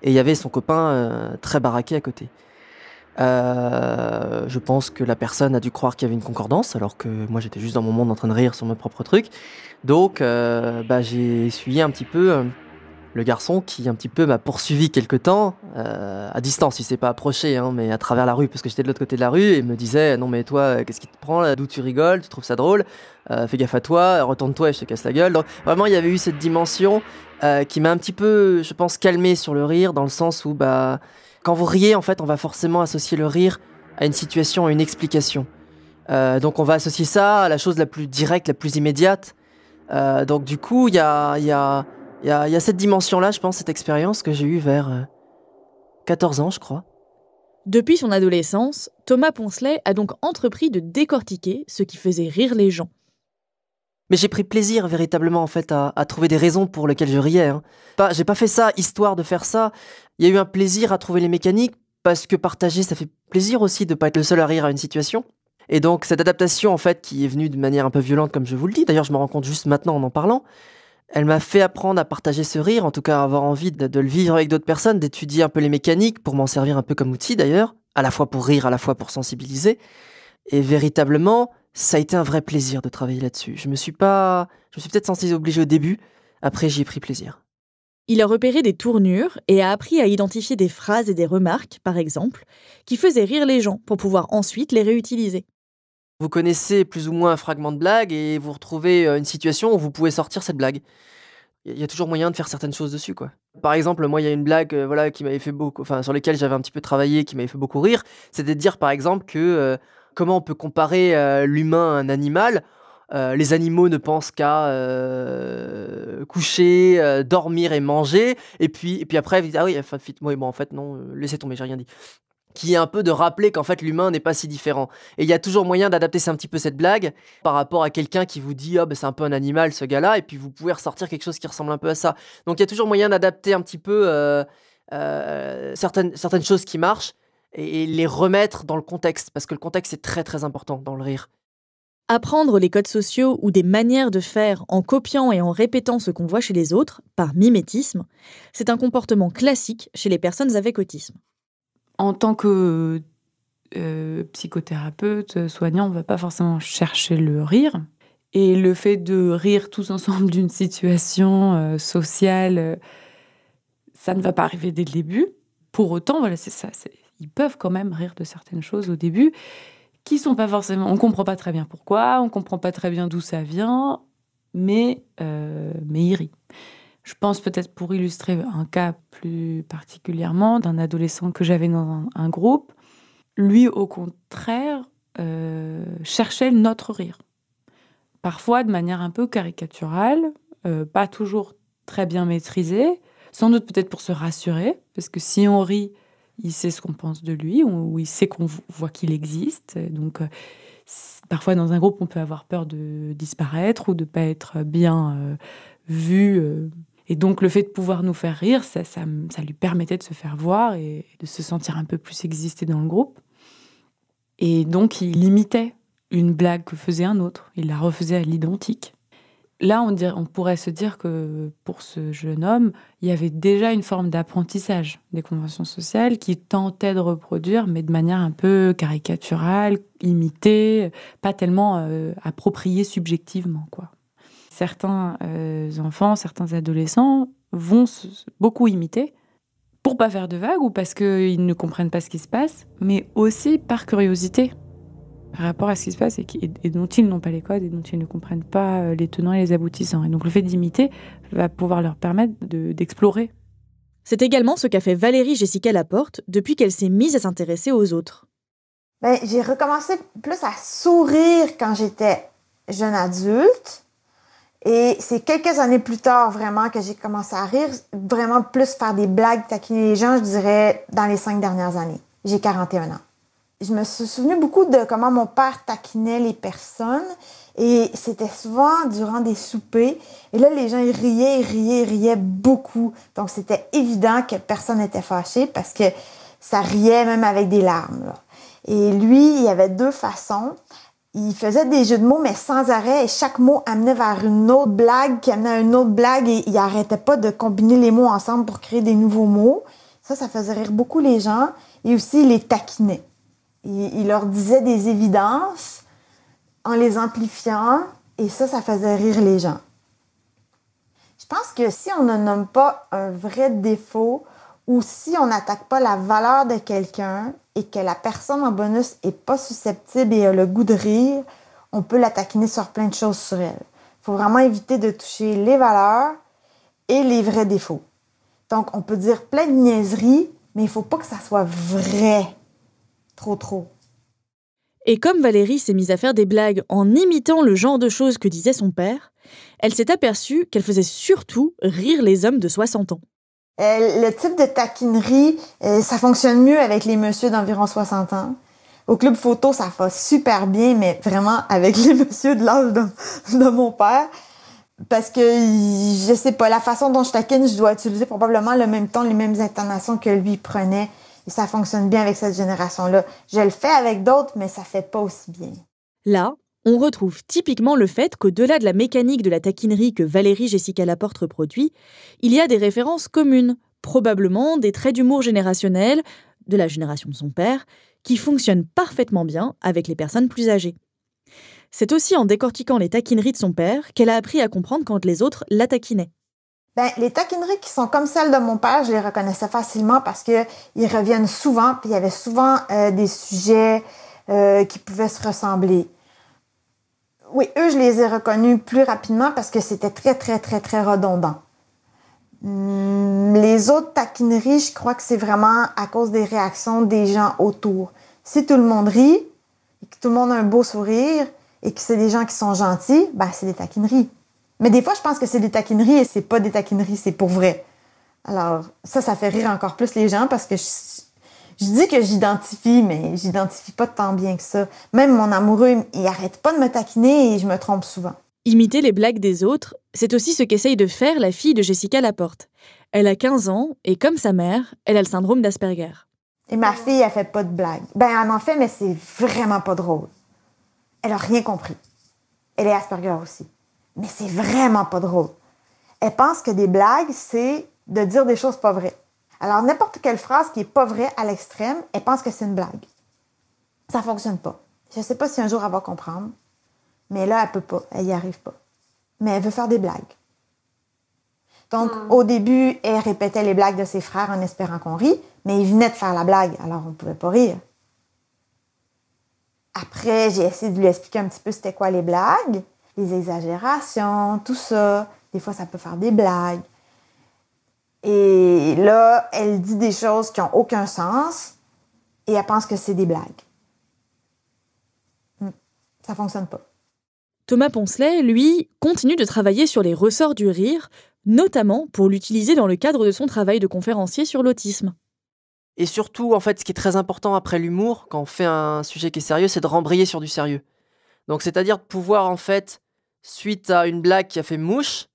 et il y avait son copain très baraqué à côté. Je pense que la personne a dû croire qu'il y avait une concordance alors que moi j'étais juste dans mon monde en train de rire sur mon propre truc. Donc j'ai essuyé un petit peu le garçon qui un petit peu m'a poursuivi quelque temps, à distance, il s'est pas approché, hein, mais à travers la rue, parce que j'étais de l'autre côté de la rue, et me disait « Non mais toi, qu'est-ce qui te prend là, d'où tu rigoles, tu trouves ça drôle, fais gaffe à toi, retourne-toi et je te casse la gueule ». Donc vraiment, il y avait eu cette dimension qui m'a un petit peu, je pense, calmé sur le rire, dans le sens où quand vous riez, en fait, on va forcément associer le rire à une situation, à une explication. Donc on va associer ça à la chose la plus directe, la plus immédiate. Donc du coup, il y a cette dimension-là, je pense, cette expérience que j'ai eue vers 14 ans, je crois. Depuis son adolescence, Thomas Poncelet a donc entrepris de décortiquer ce qui faisait rire les gens. Mais j'ai pris plaisir véritablement en fait à trouver des raisons pour lesquelles je riais. Hein. J'ai pas fait ça histoire de faire ça. Il y a eu un plaisir à trouver les mécaniques parce que partager, ça fait plaisir aussi de pas être le seul à rire à une situation. Et donc cette adaptation en fait qui est venue de manière un peu violente comme je vous le dis, d'ailleurs je me rends compte juste maintenant en parlant, elle m'a fait apprendre à partager ce rire, en tout cas avoir envie de le vivre avec d'autres personnes, d'étudier un peu les mécaniques pour m'en servir un peu comme outil d'ailleurs, à la fois pour rire, à la fois pour sensibiliser. Et véritablement, ça a été un vrai plaisir de travailler là-dessus. Je me suis peut-être senti obligé au début, après j'y ai pris plaisir. Il a repéré des tournures et a appris à identifier des phrases et des remarques, par exemple, qui faisaient rire les gens pour pouvoir ensuite les réutiliser. Vous connaissez plus ou moins un fragment de blague et vous retrouvez une situation où vous pouvez sortir cette blague. Il y a toujours moyen de faire certaines choses dessus, quoi. Par exemple, moi, il y a une blague voilà, qui m'avait fait beaucoup, enfin, sur laquelle j'avais un petit peu travaillé, qui m'avait fait beaucoup rire. C'était de dire, par exemple, que comment on peut comparer l'humain à un animal. Les animaux ne pensent qu'à coucher, dormir et manger. Et puis après, ils disent, ah oui, enfin, bon, en fait, non, laissez tomber, j'ai rien dit. Qui est un peu de rappeler qu'en fait l'humain n'est pas si différent. Et il y a toujours moyen d'adapter un petit peu cette blague par rapport à quelqu'un qui vous dit « Ah ben c'est un peu un animal ce gars-là » et puis vous pouvez ressortir quelque chose qui ressemble un peu à ça. Donc il y a toujours moyen d'adapter un petit peu certaines choses qui marchent et les remettre dans le contexte, parce que le contexte est très très important dans le rire. Apprendre les codes sociaux ou des manières de faire en copiant et en répétant ce qu'on voit chez les autres, par mimétisme, c'est un comportement classique chez les personnes avec autisme. En tant que psychothérapeute, soignant, on ne va pas forcément chercher le rire. Et le fait de rire tous ensemble d'une situation sociale, ça ne va pas arriver dès le début. Pour autant, voilà, c'est ça. Ils peuvent quand même rire de certaines choses au début, qui sont pas forcément... On ne comprend pas très bien pourquoi, on ne comprend pas très bien d'où ça vient, mais ils rient. Je pense peut-être pour illustrer un cas plus particulièrement d'un adolescent que j'avais dans un groupe. Lui, au contraire, cherchait notre rire. Parfois de manière un peu caricaturale, pas toujours très bien maîtrisée, sans doute peut-être pour se rassurer, parce que si on rit, il sait ce qu'on pense de lui, ou il sait qu'on voit qu'il existe. Donc, parfois dans un groupe, on peut avoir peur de disparaître ou de ne pas être bien vu. Et donc, le fait de pouvoir nous faire rire, ça lui permettait de se faire voir et de se sentir un peu plus exister dans le groupe. Et donc, il imitait une blague que faisait un autre. Il la refaisait à l'identique. Là, on pourrait se dire que pour ce jeune homme, il y avait déjà une forme d'apprentissage des conventions sociales qui tentait de reproduire, mais de manière un peu caricaturale, imitée, pas tellement appropriée subjectivement, quoi. Certains enfants, certains adolescents vont beaucoup imiter pour pas faire de vagues ou parce qu'ils ne comprennent pas ce qui se passe, mais aussi par curiosité par rapport à ce qui se passe et dont ils n'ont pas les codes et dont ils ne comprennent pas les tenants et les aboutissants. Et donc le fait d'imiter va pouvoir leur permettre d'explorer. C'est également ce qu'a fait Valérie Jessica Laporte depuis qu'elle s'est mise à s'intéresser aux autres. J'ai recommencé plus à sourire quand j'étais jeune adulte. Et c'est quelques années plus tard, vraiment, que j'ai commencé à rire, vraiment plus faire des blagues, taquiner les gens, je dirais, dans les 5 dernières années. J'ai 41 ans. Je me suis souvenu beaucoup de comment mon père taquinait les personnes, et c'était souvent durant des soupers. Et là, les gens, ils riaient beaucoup. Donc, c'était évident que personne n'était fâché parce que ça riait même avec des larmes, là. Et lui, il y avait 2 façons. Il faisait des jeux de mots, mais sans arrêt, et chaque mot amenait vers une autre blague, qui amenait à une autre blague, et il arrêtait pas de combiner les mots ensemble pour créer des nouveaux mots. Ça faisait rire beaucoup les gens, et aussi il les taquinait. Il leur disait des évidences en les amplifiant, et ça faisait rire les gens. Je pense que si on ne nomme pas un vrai défaut, ou si on n'attaque pas la valeur de quelqu'un et que la personne en bonus n'est pas susceptible et a le goût de rire, on peut la taquiner sur plein de choses sur elle. Il faut vraiment éviter de toucher les valeurs et les vrais défauts. Donc, on peut dire plein de niaiseries, mais il ne faut pas que ça soit vrai. Trop. Et comme Valérie s'est mise à faire des blagues en imitant le genre de choses que disait son père, elle s'est aperçue qu'elle faisait surtout rire les hommes de 60 ans. Le type de taquinerie, ça fonctionne mieux avec les messieurs d'environ 60 ans. Au club photo, ça va super bien, mais vraiment avec les messieurs de l'âge de mon père. Parce que, je sais pas, la façon dont je taquine, je dois utiliser probablement le même ton, les mêmes intonations que lui prenait. Et ça fonctionne bien avec cette génération-là. Je le fais avec d'autres, mais ça fait pas aussi bien. Là, on retrouve typiquement le fait qu'au-delà de la mécanique de la taquinerie que Valérie Jessica Laporte reproduit, il y a des références communes, probablement des traits d'humour générationnels, de la génération de son père, qui fonctionnent parfaitement bien avec les personnes plus âgées. C'est aussi en décortiquant les taquineries de son père qu'elle a appris à comprendre quand les autres la taquinaient. Les taquineries qui sont comme celles de mon père, je les reconnaissais facilement parce qu'ils reviennent souvent, puis il y avait souvent des sujets qui pouvaient se ressembler. Oui, eux, je les ai reconnus plus rapidement parce que c'était très redondant. Les autres taquineries, je crois que c'est vraiment à cause des réactions des gens autour. Si tout le monde rit, et que tout le monde a un beau sourire, et que c'est des gens qui sont gentils, ben c'est des taquineries. Mais des fois, je pense que c'est des taquineries et c'est pas des taquineries, c'est pour vrai. Alors, ça fait rire encore plus les gens parce que je dis que j'identifie, mais j'identifie pas tant bien que ça. Même mon amoureux, il arrête pas de me taquiner et je me trompe souvent. Imiter les blagues des autres, c'est aussi ce qu'essaye de faire la fille de Jessica Laporte. Elle a 15 ans et comme sa mère, elle a le syndrome d'Asperger. Et ma fille, elle fait pas de blagues. Ben, elle en fait, mais c'est vraiment pas drôle. Elle a rien compris. Elle est Asperger aussi. Mais c'est vraiment pas drôle. Elle pense que des blagues, c'est de dire des choses pas vraies. Alors, n'importe quelle phrase qui est pas vraie à l'extrême, elle pense que c'est une blague. Ça fonctionne pas. Je sais pas si un jour elle va comprendre, mais là, elle peut pas. Elle y arrive pas. Mais elle veut faire des blagues. Donc, au début, elle répétait les blagues de ses frères en espérant qu'on rit, mais ils venaient de faire la blague, alors on pouvait pas rire. Après, j'ai essayé de lui expliquer un petit peu c'était quoi les blagues, les exagérations, tout ça. Des fois, ça peut faire des blagues. Et là, elle dit des choses qui n'ont aucun sens et elle pense que c'est des blagues. Ça fonctionne pas. Thomas Poncelet, lui, continue de travailler sur les ressorts du rire, notamment pour l'utiliser dans le cadre de son travail de conférencier sur l'autisme. Et surtout, en fait, ce qui est très important après l'humour, quand on fait un sujet qui est sérieux, c'est de rembrayer sur du sérieux. Donc, c'est-à-dire de pouvoir, en fait, suite à une blague qui a fait mouche,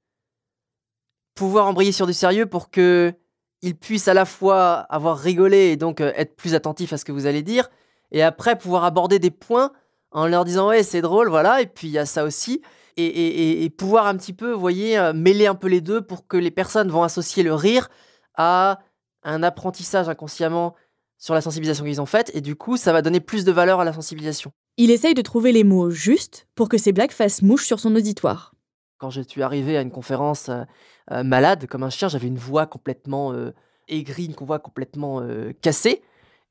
pouvoir embrayer sur du sérieux pour que il puisse à la fois avoir rigolé et donc être plus attentif à ce que vous allez dire, et après pouvoir aborder des points en leur disant ouais c'est drôle, voilà, et puis il y a ça aussi, et pouvoir un petit peu, vous voyez, mêler un peu les deux pour que les personnes vont associer le rire à un apprentissage inconsciemment sur la sensibilisation qu'ils ont faite, et du coup ça va donner plus de valeur à la sensibilisation. Il essaye de trouver les mots justes pour que ces blagues fassent mouche sur son auditoire. Quand je suis arrivé à une conférence malade comme un chien, j'avais une voix complètement aigrie, une voix complètement cassée.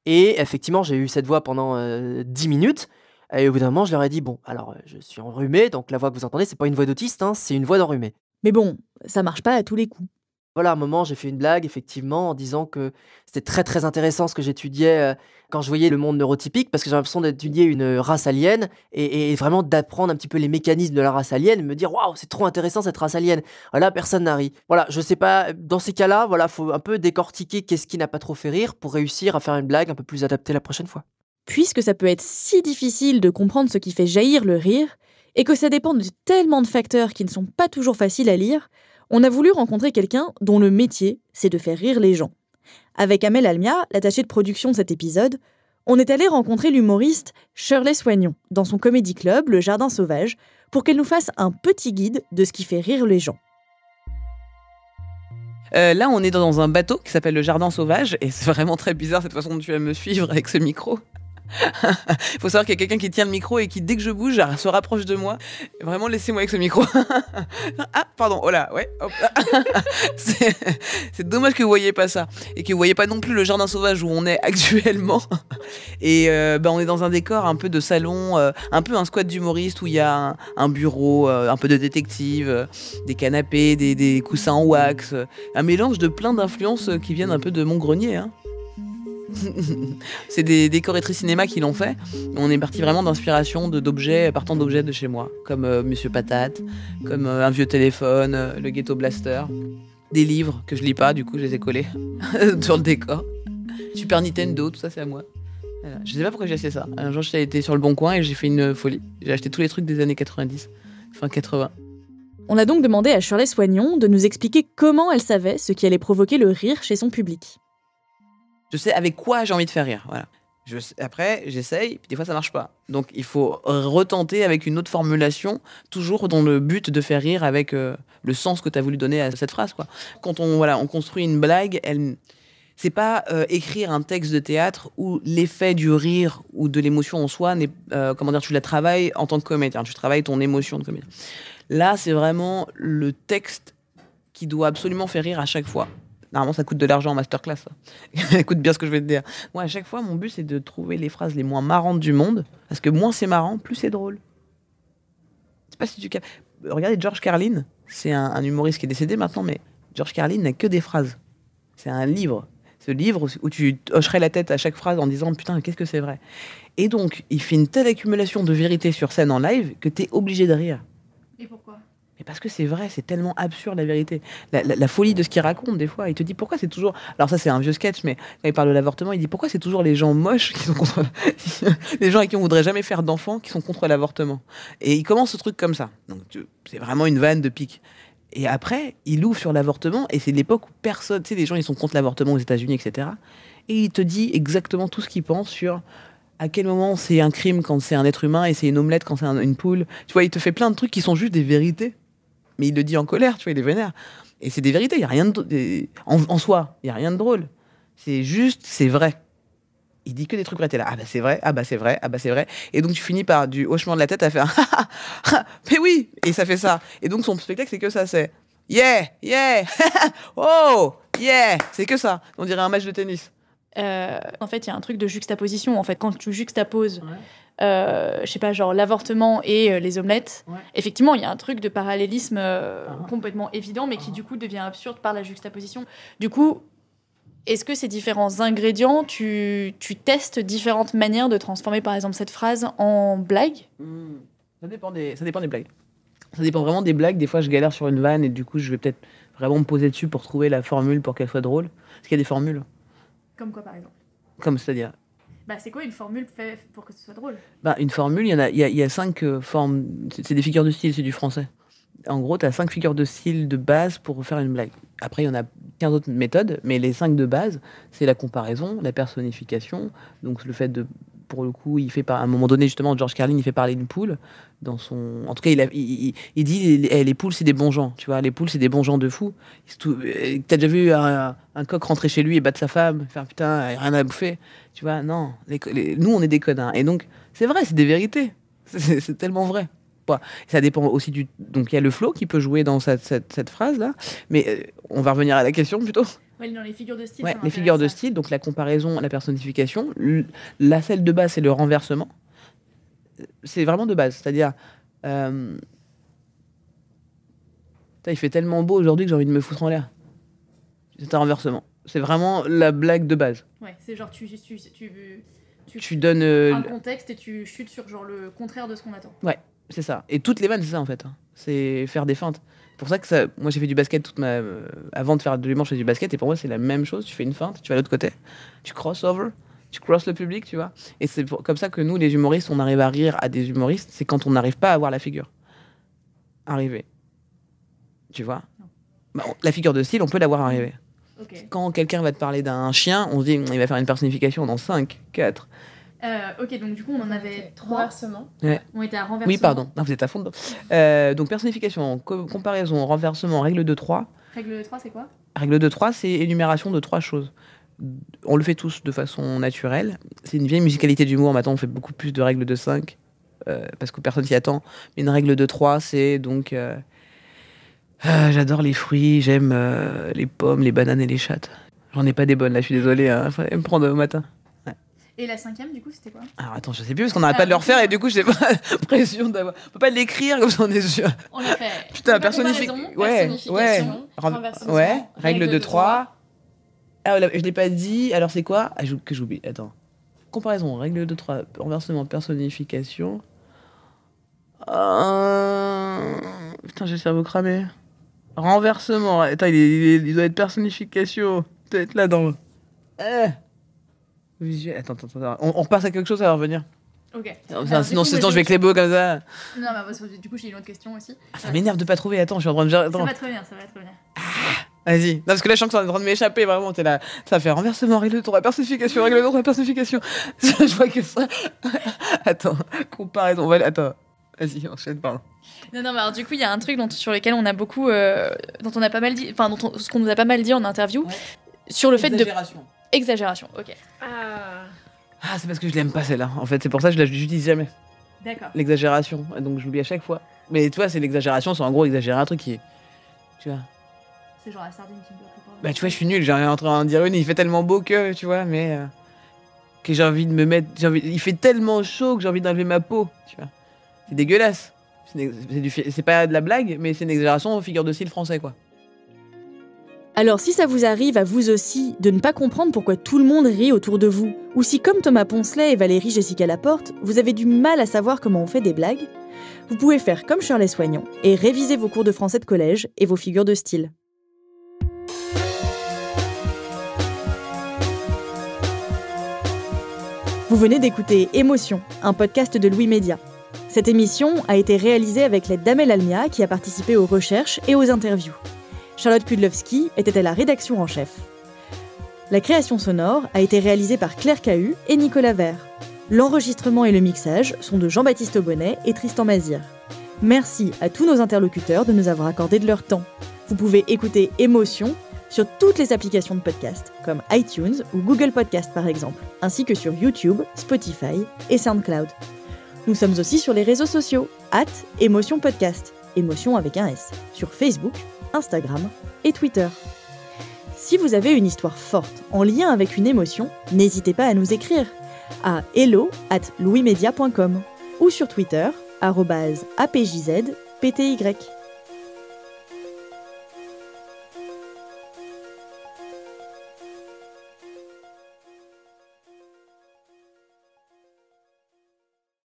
Et effectivement, j'ai eu cette voix pendant 10 minutes. Et au bout d'un moment, je leur ai dit, bon, alors je suis enrhumé, donc la voix que vous entendez, c'est pas une voix d'autiste, hein, c'est une voix d'enrhumé. Mais bon, ça marche pas à tous les coups. Voilà, à un moment, j'ai fait une blague, effectivement, en disant que c'était très très intéressant ce que j'étudiais quand je voyais le monde neurotypique, parce que j'ai l'impression d'étudier une race alien et vraiment d'apprendre un petit peu les mécanismes de la race alien, et me dire waouh, c'est trop intéressant cette race alien. Voilà, personne n'a ri. Voilà, je sais pas, dans ces cas-là, voilà, faut un peu décortiquer qu'est-ce qui n'a pas trop fait rire pour réussir à faire une blague un peu plus adaptée la prochaine fois. Puisque ça peut être si difficile de comprendre ce qui fait jaillir le rire, et que ça dépend de tellement de facteurs qui ne sont pas toujours faciles à lire, on a voulu rencontrer quelqu'un dont le métier, c'est de faire rire les gens. Avec Amel Almia, l'attachée de production de cet épisode, on est allé rencontrer l'humoriste Shirley Soignon dans son comédie club, Le Jardin Sauvage, pour qu'elle nous fasse un petit guide de ce qui fait rire les gens. Là, on est dans un bateau qui s'appelle Le Jardin Sauvage, et c'est vraiment très bizarre cette façon dont tu vas me suivre avec ce micro. Il faut savoir qu'il y a quelqu'un qui tient le micro et qui, dès que je bouge, se rapproche de moi. Vraiment, laissez-moi avec ce micro. Ah, pardon, oh là, ouais. Hop là. C'est dommage que vous voyez pas ça. Et que vous voyez pas non plus le jardin sauvage où on est actuellement. Et on est dans un décor un peu de salon, un peu un squat d'humoriste où il y a un bureau, un peu de détective, des canapés, des coussins en wax. Un mélange de plein d'influences qui viennent un peu de mon grenier, hein. C'est des décoratrices cinéma qui l'ont fait. On est parti vraiment d'inspiration d'objets, partant d'objets de chez moi, comme Monsieur Patate, comme un vieux téléphone, le Ghetto Blaster, des livres que je lis pas, du coup je les ai collés sur le décor. Super Nintendo, tout ça c'est à moi. Voilà. Je sais pas pourquoi j'ai acheté ça. Un jour j'ai été sur le Bon Coin et j'ai fait une folie. J'ai acheté tous les trucs des années 90, fin 80. On a donc demandé à Shirley Soignon de nous expliquer comment elle savait ce qui allait provoquer le rire chez son public. Je sais avec quoi j'ai envie de faire rire, voilà. Après, j'essaye, puis des fois ça marche pas. Donc il faut retenter avec une autre formulation, toujours dans le but de faire rire avec le sens que tu as voulu donner à cette phrase, quoi. Quand on construit une blague, c'est pas écrire un texte de théâtre où l'effet du rire ou de l'émotion en soi tu la travailles en tant que comédien, tu travailles ton émotion de comédien. Là, c'est vraiment le texte qui doit absolument faire rire à chaque fois. Normalement, ça coûte de l'argent en masterclass. Écoute bien ce que je vais te dire. Moi, à chaque fois, mon but, c'est de trouver les phrases les moins marrantes du monde. Parce que moins c'est marrant, plus c'est drôle. Je sais pas si tu captes. Regardez George Carlin. C'est un humoriste qui est décédé maintenant, mais George Carlin n'a que des phrases. C'est un livre. Ce livre où tu hocherais la tête à chaque phrase en disant putain, qu'est-ce que c'est vrai. Et donc, il fait une telle accumulation de vérité sur scène en live que t'es obligé de rire. Et pourquoi? Mais parce que c'est vrai, c'est tellement absurde la vérité. La folie de ce qu'il raconte, des fois. Il te dit pourquoi c'est toujours. Alors, ça, c'est un vieux sketch, mais quand il parle de l'avortement, il dit pourquoi c'est toujours les gens moches qui sont contre. Les gens à qui on voudrait jamais faire d'enfants qui sont contre l'avortement. Et il commence ce truc comme ça. Donc, c'est vraiment une vanne de pique. Et après, il ouvre sur l'avortement, et c'est l'époque où personne. Tu sais, les gens, ils sont contre l'avortement aux États-Unis, etc. Et il te dit exactement tout ce qu'il pense sur. À quel moment c'est un crime quand c'est un être humain et c'est une omelette quand c'est une poule. Tu vois, il te fait plein de trucs qui sont juste des vérités. Mais il le dit en colère, tu vois, il est vénère. Et c'est des vérités, il n'y a rien de... En soi, il n'y a rien de drôle. C'est juste, c'est vrai. Il dit que des trucs vrais, t'es là, ah bah c'est vrai, ah bah c'est vrai, ah bah c'est vrai. Et donc tu finis par du hochement de la tête à faire, mais oui. Et ça fait ça. Et donc son spectacle, c'est que ça, c'est yeah, yeah, oh, yeah. C'est que ça. On dirait un match de tennis. En fait, il y a un truc de juxtaposition. En fait, quand tu juxtaposes, je sais pas, genre l'avortement et les omelettes, effectivement, il y a un truc de parallélisme complètement évident, mais qui du coup devient absurde par la juxtaposition. Du coup, est-ce que ces différents ingrédients, tu testes différentes manières de transformer, par exemple, cette phrase en blague? Ça dépend des blagues. Ça dépend vraiment des blagues. Des fois, je galère sur une vanne et du coup, je vais peut-être vraiment me poser dessus pour trouver la formule pour qu'elle soit drôle. Est-ce qu'il y a des formules? Comme quoi, par exemple? Comme c'est-à-dire? Bah, c'est quoi une formule faite pour que ce soit drôle? Bah, une formule, il y a 5 formes. C'est des figures de style, c'est du français. En gros, tu as 5 figures de style de base pour faire une blague. Après, il y en a 15 autres méthodes, mais les 5 de base, c'est la comparaison, la personnification. Donc, le fait de. Pour le coup, il fait à un moment donné, justement, George Carlin, il fait parler d'une poule. En tout cas, il dit les poules, c'est des bons gens. Tu vois, les poules, c'est des bons gens de fou. T'as déjà vu un coq rentrer chez lui et battre sa femme, faire putain, rien à bouffer. Tu vois, non. Nous, on est des connards. Et donc, c'est vrai, c'est des vérités. C'est tellement vrai. Ça dépend aussi du. Donc, il y a le flow qui peut jouer dans cette phrase-là. Mais on va revenir à la question plutôt. Ouais, dans les figures de style. Ouais, les figures de style, donc la comparaison, la personnification. La celle de base, c'est le renversement. C'est vraiment de base. C'est-à-dire. Putain, il fait tellement beau aujourd'hui que j'ai envie de me foutre en l'air. C'est un renversement. C'est vraiment la blague de base. Ouais, c'est genre tu donnes un contexte et tu chutes sur genre le contraire de ce qu'on attend. Ouais, c'est ça. Et toutes les vannes, c'est ça en fait. C'est faire des feintes. C'est pour ça que moi j'ai fait du basket avant de faire de l'humour, je fais du basket et pour moi c'est la même chose. Tu fais une feinte, tu vas à l'autre côté, tu crossover, tu crosses le public, tu vois. Et c'est comme ça que nous les humoristes, on arrive à rire à des humoristes. C'est quand on n'arrive pas à avoir la figure arriver. Tu vois. Bah, la figure de style, on peut l'avoir arrivée. Okay. Quand quelqu'un va te parler d'un chien, on se dit il va faire une personnification dans 5, 4. Ok, donc du coup, on en avait 3. Renversement. Ouais. On était à renversement. Oui, pardon. Non, vous êtes à fond dedans. Donc, personnification, comparaison, renversement, règle de 3. Règle de 3, c'est quoi? Règle de 3, c'est énumération de 3 choses. On le fait tous de façon naturelle. C'est une vieille musicalité d'humour. Maintenant, on fait beaucoup plus de règles de 5 parce que personne s'y attend. Mais une règle de 3, c'est donc... j'adore les fruits, j'aime les pommes, les bananes et les chattes. J'en ai pas des bonnes, là, je suis désolée. Il fallait me prendre au matin. Et la 5e, du coup, c'était quoi? Alors attends, je sais plus parce qu'on n'arrête pas de le refaire et du coup, j'ai pas l'impression d'avoir. On peut pas l'écrire comme ça, on est sûr. On l'a fait. Putain, personnification. Ouais. Ouais. Règle de 3. Ah, je l'ai pas dit. Alors c'est quoi? Que j'oublie. Attends. Comparaison, règle de 3. Renversement, personnification. Putain, j'ai le cerveau cramé. Renversement. Attends, il doit être personnification. Il doit être là dans. Attends. On repasse à quelque chose, ça va revenir. Ok. Sinon, je vais clébo comme ça. Non, bah, parce que du coup, j'ai une autre question aussi. Ça m'énerve de pas trouver. Attends, je suis en train de. Ça va très bien. Vas-y. Non, parce que là, je sens que ça est en train de m'échapper, vraiment. T'es là. Ça fait renversement, règle de 3, personnification, règle de 3, personnification. Je vois que ça. Attends, comparaison. Attends. Vas-y, enchaîne, pardon. Non, mais alors du coup, il y a un truc sur lequel on a beaucoup. Dont on a pas mal dit. Enfin, ce qu'on nous a pas mal dit en interview. Ouais. Sur le fait de. Exagération, ok. C'est parce que je l'aime pas celle-là. En fait, c'est pour ça que je l'utilise jamais. D'accord. L'exagération. Donc j'oublie à chaque fois. Mais tu vois, c'est l'exagération, c'est en gros exagérer un truc qui est. Tu vois. C'est genre la sardine qui me bloque le pas. Bah tu vois, je suis nul. J'ai en train de dire une, il fait tellement beau que, tu vois, mais. Que j'ai envie de me mettre. Il fait tellement chaud que j'ai envie d'enlever ma peau, tu vois. C'est dégueulasse. C'est pas de la blague, mais c'est une exagération aux figures de style français, quoi. Alors si ça vous arrive à vous aussi de ne pas comprendre pourquoi tout le monde rit autour de vous, ou si comme Thomas Poncelet et Valérie Jessica Laporte, vous avez du mal à savoir comment on fait des blagues, vous pouvez faire comme Shirley Soignon et réviser vos cours de français de collège et vos figures de style. Vous venez d'écouter Émotion, un podcast de Louis Média. Cette émission a été réalisée avec l'aide d'Amel Almia qui a participé aux recherches et aux interviews. Charlotte Pudlowski était à la rédaction en chef. La création sonore a été réalisée par Claire Cahu et Nicolas Vert. L'enregistrement et le mixage sont de Jean-Baptiste Aubonnet et Tristan Mazir. Merci à tous nos interlocuteurs de nous avoir accordé de leur temps. Vous pouvez écouter Émotion sur toutes les applications de podcast, comme iTunes ou Google Podcast par exemple, ainsi que sur YouTube, Spotify et SoundCloud. Nous sommes aussi sur les réseaux sociaux, @Émotion Podcast, émotion avec un S, sur Facebook, Instagram et Twitter. Si vous avez une histoire forte en lien avec une émotion, n'hésitez pas à nous écrire à hello@louismedia.com ou sur Twitter @apjzpty.